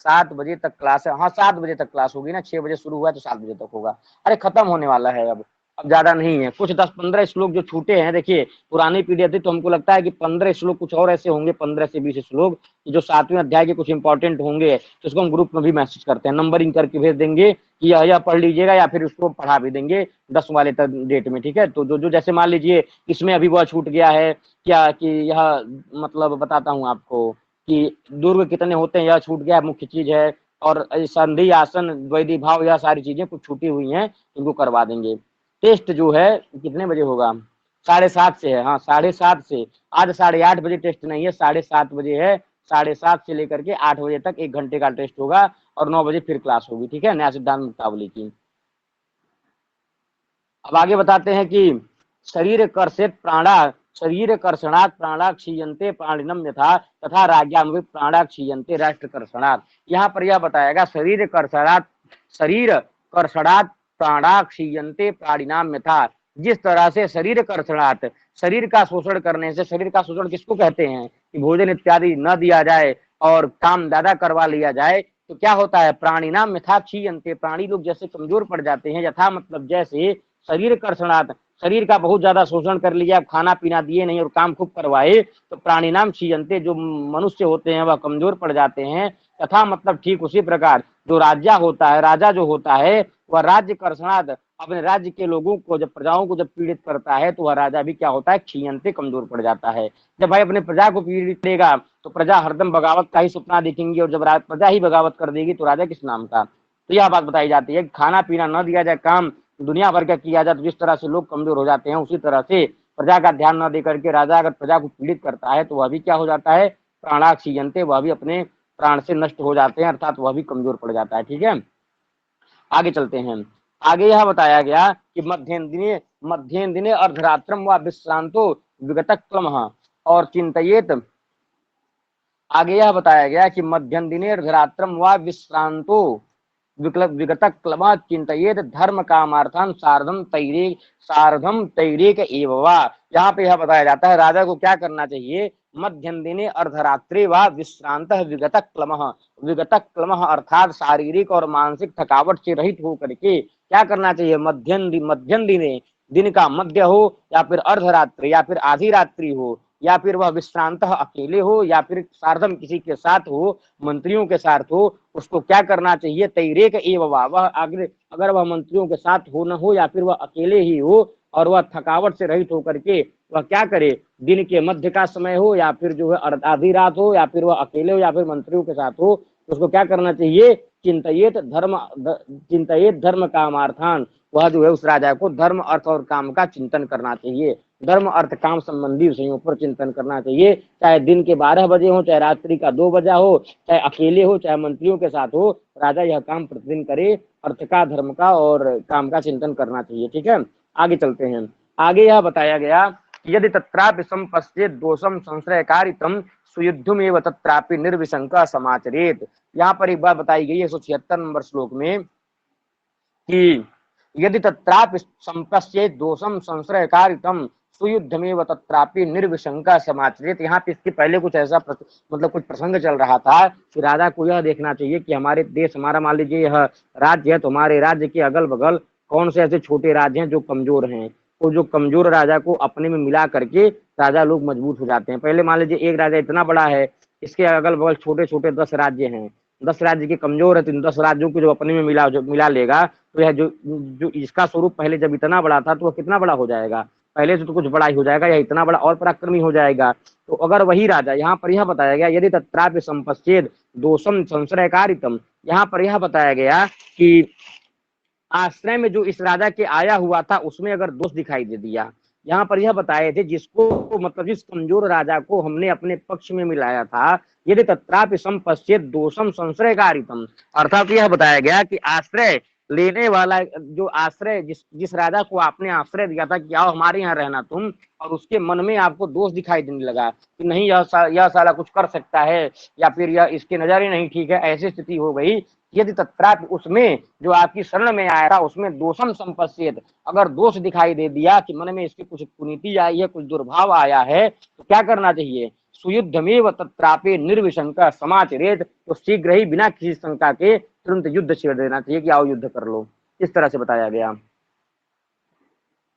7 बजे तक क्लास है, हाँ 7 बजे तक क्लास होगी ना, 6 बजे शुरू हुआ तो 7 बजे तक होगा। अरे खत्म होने वाला है अब, अब ज्यादा नहीं है, कुछ 10-15 श्लोक जो छूटे हैं। देखिए पुरानी पीडीएफ थी तो हमको लगता है कि 15 श्लोक कुछ और ऐसे होंगे, 15 से 20 श्लोक जो 7वें अध्याय के कुछ इंपॉर्टेंट होंगे, तो उसको हम ग्रुप में भी मैसेज करते हैं, नंबरिंग करके भेज देंगे कि यह पढ़ लीजिएगा, या फिर उसको पढ़ा भी देंगे 10 वाले तक डेट में, ठीक है। तो जो जो जैसे मान लीजिए इसमें अभी वह छूट गया है क्या कि यह, मतलब बताता हूँ आपको कि दुर्ग कितने होते हैं, यह छूट गया, मुख्य चीज है। और संधि आसन द्वैधी भाव, यह सारी चीजें कुछ छूटी हुई हैं, इनको करवा देंगे। टेस्ट जो है कितने बजे होगा, 7:30 से है, हाँ 7:30 से। आज 8:30 बजे टेस्ट नहीं है, 7:30 बजे है। 7:30 से लेकर के 8 बजे तक 1 घंटे का टेस्ट होगा, और 9 बजे फिर क्लास होगी, ठीक है, नया सिद्धांत मुक्तावली की। अब आगे बताते हैं कि शरीर कर्षित प्राणा, शरीर कर्षणात् प्राणा क्षीयन्ते प्राणिनम यथा तथा राज्ञाम प्राणा क्षीयन्ते राष्ट्र कर्षणात्। यहाँ पर यह बताएगा शरीर कर्षणात्, शरीर कर्षणात् प्राणा क्षीयन्ते प्राणिनाम यथा, जिस तरह से शरीर कर्षणात्, शरीर का शोषण करने से, शरीर का शोषण किसको कहते हैं कि भोजन इत्यादि न दिया जाए और काम ज्यादा करवा लिया जाए, तो क्या होता है, प्राणिनाम यथा क्षीयन्ते, प्राणी लोग जैसे कमजोर पड़ जाते हैं, यथा मतलब जैसे, शरीर कर्षणात्, शरीर का बहुत ज्यादा शोषण कर लिया, खाना पीना दिए नहीं और काम खूब करवाए, तो प्राणिनाम क्षीयन्ते, जो मनुष्य होते हैं वह कमजोर पड़ जाते हैं। तथा मतलब ठीक उसी प्रकार जो राजा होता है, राजा जो होता है वह राज्य कर्षणात्, अपने राज्य के लोगों को, जब प्रजाओं को जब पीड़ित करता है तो वह राजा भी क्या होता है, क्षीयन्ते, कमजोर पड़ जाता है। जब भाई अपने प्रजा को पीड़ित करेगा तो प्रजा हरदम बगावत का ही सपना देखेंगी, और जब प्रजा ही बगावत कर देगी तो राजा किस नाम का। तो यह बात बताई जाती है, खाना पीना न दिया जाए, काम दुनिया भर का किया जाए, तो जिस तरह से लोग कमजोर हो जाते हैं, उसी तरह से प्रजा का ध्यान न देकर के राजा अगर प्रजा को पीड़ित करता है तो वह भी क्या हो जाता है, प्राणा क्षीयन्ते, वह भी अपने प्राण से नष्ट हो जाते हैं, अर्थात वह भी कमजोर पड़ जाता है, ठीक है। आगे चलते हैं। आगे यह बताया गया कि मध्येन दिने अर्धरात्रम व विश्रांतो विगत क्लमः और चिंतयेत। आगे यह बताया गया कि मध्यम दिने अर्धरात्रम व विश्रांतो विगत क्लमः चिंतयेत धर्म कामार्थान सार्धम तैरेक एव वा। यहाँ पे यह बताया जाता है राजा को क्या करना चाहिए, मध्यम दिने अर्धरात्रि व विश्रांत विगत क्लमः अर्थात शारीरिक और मानसिक थकावट से रहित होकर के क्या करना चाहिए, मध्यम दिने, दिन का मध्य हो, या फिर अर्धरात्रि, या फिर आधी रात्रि हो, या फिर वह विश्रांत अकेले हो, या फिर सार्धम किसी के साथ हो, मंत्रियों के साथ हो, उसको क्या करना चाहिए, तैरेक एव वा, वह अगर वह मंत्रियों के साथ हो न हो, या फिर वह अकेले ही हो और वह थकावट से रहित होकर के वह क्या करे, दिन के मध्य का समय हो, या फिर जो है आधी रात हो, या फिर वह अकेले हो, या फिर मंत्रियों के साथ हो, तो उसको क्या करना चाहिए, चिंतयेत धर्म कामार्थान, वह जो है उस राजा को धर्म अर्थ और काम का चिंतन करना चाहिए, धर्म अर्थ काम संबंधी विषयों पर चिंतन करना चाहिए, चाहे दिन के 12 बजे हो, चाहे रात्रि का 2 बजा हो, चाहे अकेले हो, चाहे मंत्रियों के साथ हो, राजा यह काम प्रतिदिन करे, अर्थ का, धर्म का और काम का चिंतन करना चाहिए, ठीक है। आगे चलते हैं। आगे यह बताया गया यदि तत्रापि संपश्येत दोषम संश्रयकारितम सुयुद्धमेव तत्रापि निर्विशंका समाचरेत। यहाँ पर एक बात बताई गई है 176 नंबर श्लोक में कि यदि तत्रापि संपश्येत दोषम संश्रयकारितम सुयुद्धमेव तत्रापि निर्विशंका समाचरेत। यहाँ पे इसके पहले कुछ ऐसा मतलब कुछ प्रसंग चल रहा था कि राजा को यह देखना चाहिए कि हमारे देश, हमारा मान लीजिए यह राज्य है, तो हमारे राज्य के अगल बगल कौन से ऐसे छोटे राज्य हैं जो कमजोर हैं, तो जो कमजोर राजा को अपने में मिला करके राजा लोग मजबूत हो जाते हैं। पहले मान लीजिए एक राजा इतना बड़ा है, इसके अगल बगल छोटे छोटे 10 राज्य हैं, 10 राज्य के कमजोर है, तो इन 10 राज्यों को जब अपने में मिला लेगा तो यह जो इसका स्वरूप पहले जब इतना बड़ा था तो वह कितना बड़ा हो जाएगा, पहले से तो कुछ बड़ा ही हो जाएगा, या इतना बड़ा और पराक्रमी हो जाएगा। तो अगर वही राजा, यहाँ पर यह बताया गया यदि तत्रापि संपश्येद दोषम संश्रयकारितम, यहाँ पर यह बताया गया कि आश्रय में जो इस राजा के आया हुआ था उसमें अगर दोष दिखाई दे दिया, यहाँ पर यह बताए थे जिसको मतलब जिस कमजोर राजा को हमने अपने पक्ष में मिलाया था, यदि तत्रापि संपश्येत दोषम संश्रयकारितम, अर्थात यह बताया गया कि आश्रय लेने वाला, जो आश्रय जिस राजा को आपने आश्रय दिया था कि आओ हमारे यहाँ रहना तुम, और उसके मन में आपको दोष दिखाई देने लगा कि नहीं यह साला कुछ कर सकता है, या फिर यह इसके नजर ही नहीं ठीक है, ऐसी स्थिति हो गई, यदि तत्रापि उसमें जो आपकी शरण में आया था उसमें दोषम संपश्येत, अगर दोष दिखाई दे दिया कि मन में इसकी कुछ कुनीति आई है, कुछ दुर्भाव आया है, तो क्या करना चाहिए, सुयुद्धमेव तत्रापि निर्विशंका समाचरेत, तो शीघ्र ही बिना किसी शंका के तुरंत युद्ध छेड़ देना चाहिए कि आओ युद्ध कर लो, इस तरह से बताया गया।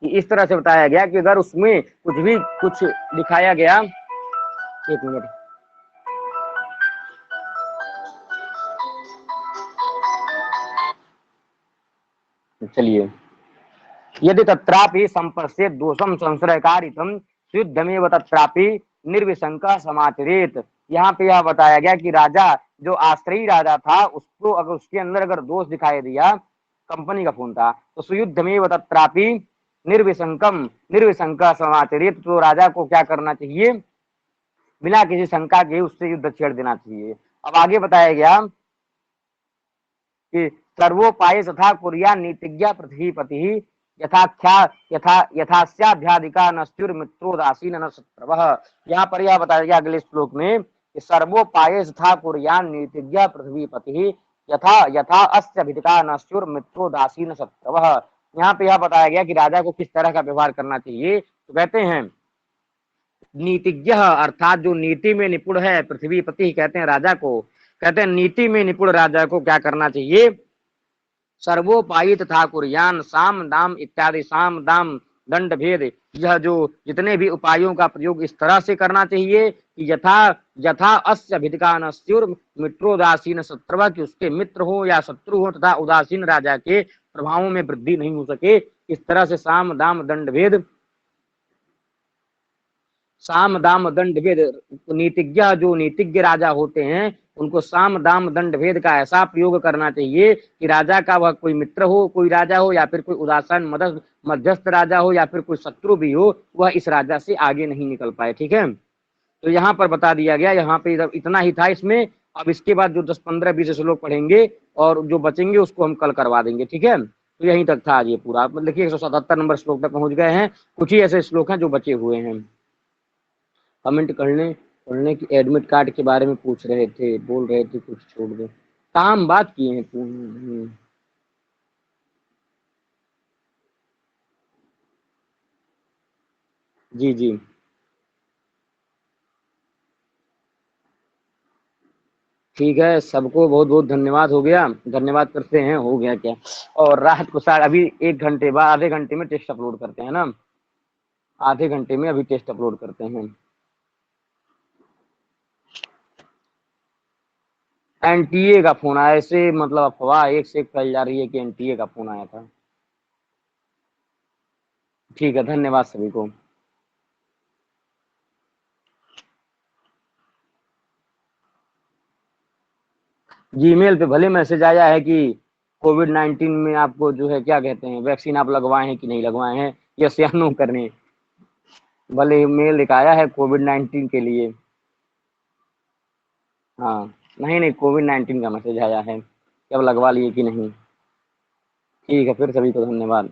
कि इस तरह से बताया गया कि अगर उसमें कुछ दिखाया गया, एक मिनट, चलिए, यदि तत्रापि संपश्येत दोषम संश्रयकारितम शुद्धमेव तत्रापि निर्विशंका समाचरेत। यहाँ पे यह बताया गया कि राजा, जो आश्रयी राजा था, उसको अगर उसके अंदर अगर दोष दिखाई दिया, कंपनी का फोन था, तो सुयुद्धमेव तत्रापि निर्विशंका समाचरेत, तो राजा को क्या करना चाहिए, बिना किसी शंका के उससे युद्ध छेड़ देना चाहिए। अब आगे बताया गया कि सर्वोपाय तथा कुर्या नीतिज्ञ पृथ्वीपति यथाख्या यथास्याध्याधिका नस्युर मित्रोदासीन न शत्रवः। यहाँ पर यह बताया गया अगले श्लोक में कि सर्वोपाय तथा कुर्या नीतिज्ञ पृथ्वीपति यथा यथा अस्य भिदिका नस्युर मित्रोदासीन शत्रवः। यहाँ पे यह बताया गया कि राजा को किस तरह का व्यवहार करना चाहिए। तो कहते हैं नीतिज्ञ अर्थात जो नीति में निपुण है, पृथ्वीपति कहते हैं राजा को, कहते हैं नीति में निपुण राजा को क्या करना चाहिए, सर्वोपायित तथा कुर्यान साम दाम इत्यादि, साम दाम दंड भेद, यह जो जितने भी उपायों का प्रयोग इस तरह से करना चाहिए कि यथा यथा अस्य भिदकानस्युर मित्रोदासीन शत्रु, कि उसके मित्र हो या शत्रु हो तथा उदासीन राजा के प्रभावों में वृद्धि नहीं हो सके, इस तरह से साम दाम दंड भेद, साम दाम दंड भेद, नीतिज्ञ जो नीतिज्ञ राजा होते हैं उनको साम दाम दंड भेद का ऐसा प्रयोग करना चाहिए कि राजा का वह कोई मित्र हो, कोई राजा हो, या फिर कोई उदासीन मध्यस्थ राजा हो, या फिर कोई शत्रु भी हो, वह इस राजा से आगे नहीं निकल पाए। ठीक है, तो यहाँ पर बता दिया गया, यहाँ पे इतना ही था इसमें। अब इसके बाद जो 10 15 20 श्लोक पढ़ेंगे और जो बचेंगे उसको हम कल करवा देंगे। ठीक है, तो यहीं तक था आज ये पूरा। मतलब देखिए 177 नंबर श्लोक तक पहुंच गए हैं, कुछ ही ऐसे श्लोक हैं जो बचे हुए हैं। कमेंट करने पढ़ने की एडमिट कार्ड के बारे में पूछ रहे थे, बोल रहे थे कुछ छोड़ दो, काम बात किए हैं। जी जी ठीक है, सबको बहुत बहुत धन्यवाद। हो गया, धन्यवाद करते हैं, हो गया क्या। और रात को साढ़े अभी 1 घंटे बाद, आधे घंटे में टेस्ट अपलोड करते हैं ना, आधे घंटे में अभी टेस्ट अपलोड करते हैं। एनटीए का फोन आया, ऐसे मतलब अफवाह एक से एक फैल जा रही है कि एनटीए का फोन आया था। ठीक है, धन्यवाद सभी को। जीमेल पे भले मैसेज आया है कि कोविड-19 में आपको जो है क्या कहते हैं, वैक्सीन आप लगवाए हैं कि नहीं लगवाए हैं, यस या नो करने, भले मेल एक आया है कोविड-19 के लिए। हाँ, नहीं नहीं, कोविड-19 का मैसेज आया है कि अब लगवा लिए कि नहीं। ठीक है, फिर सभी को धन्यवाद।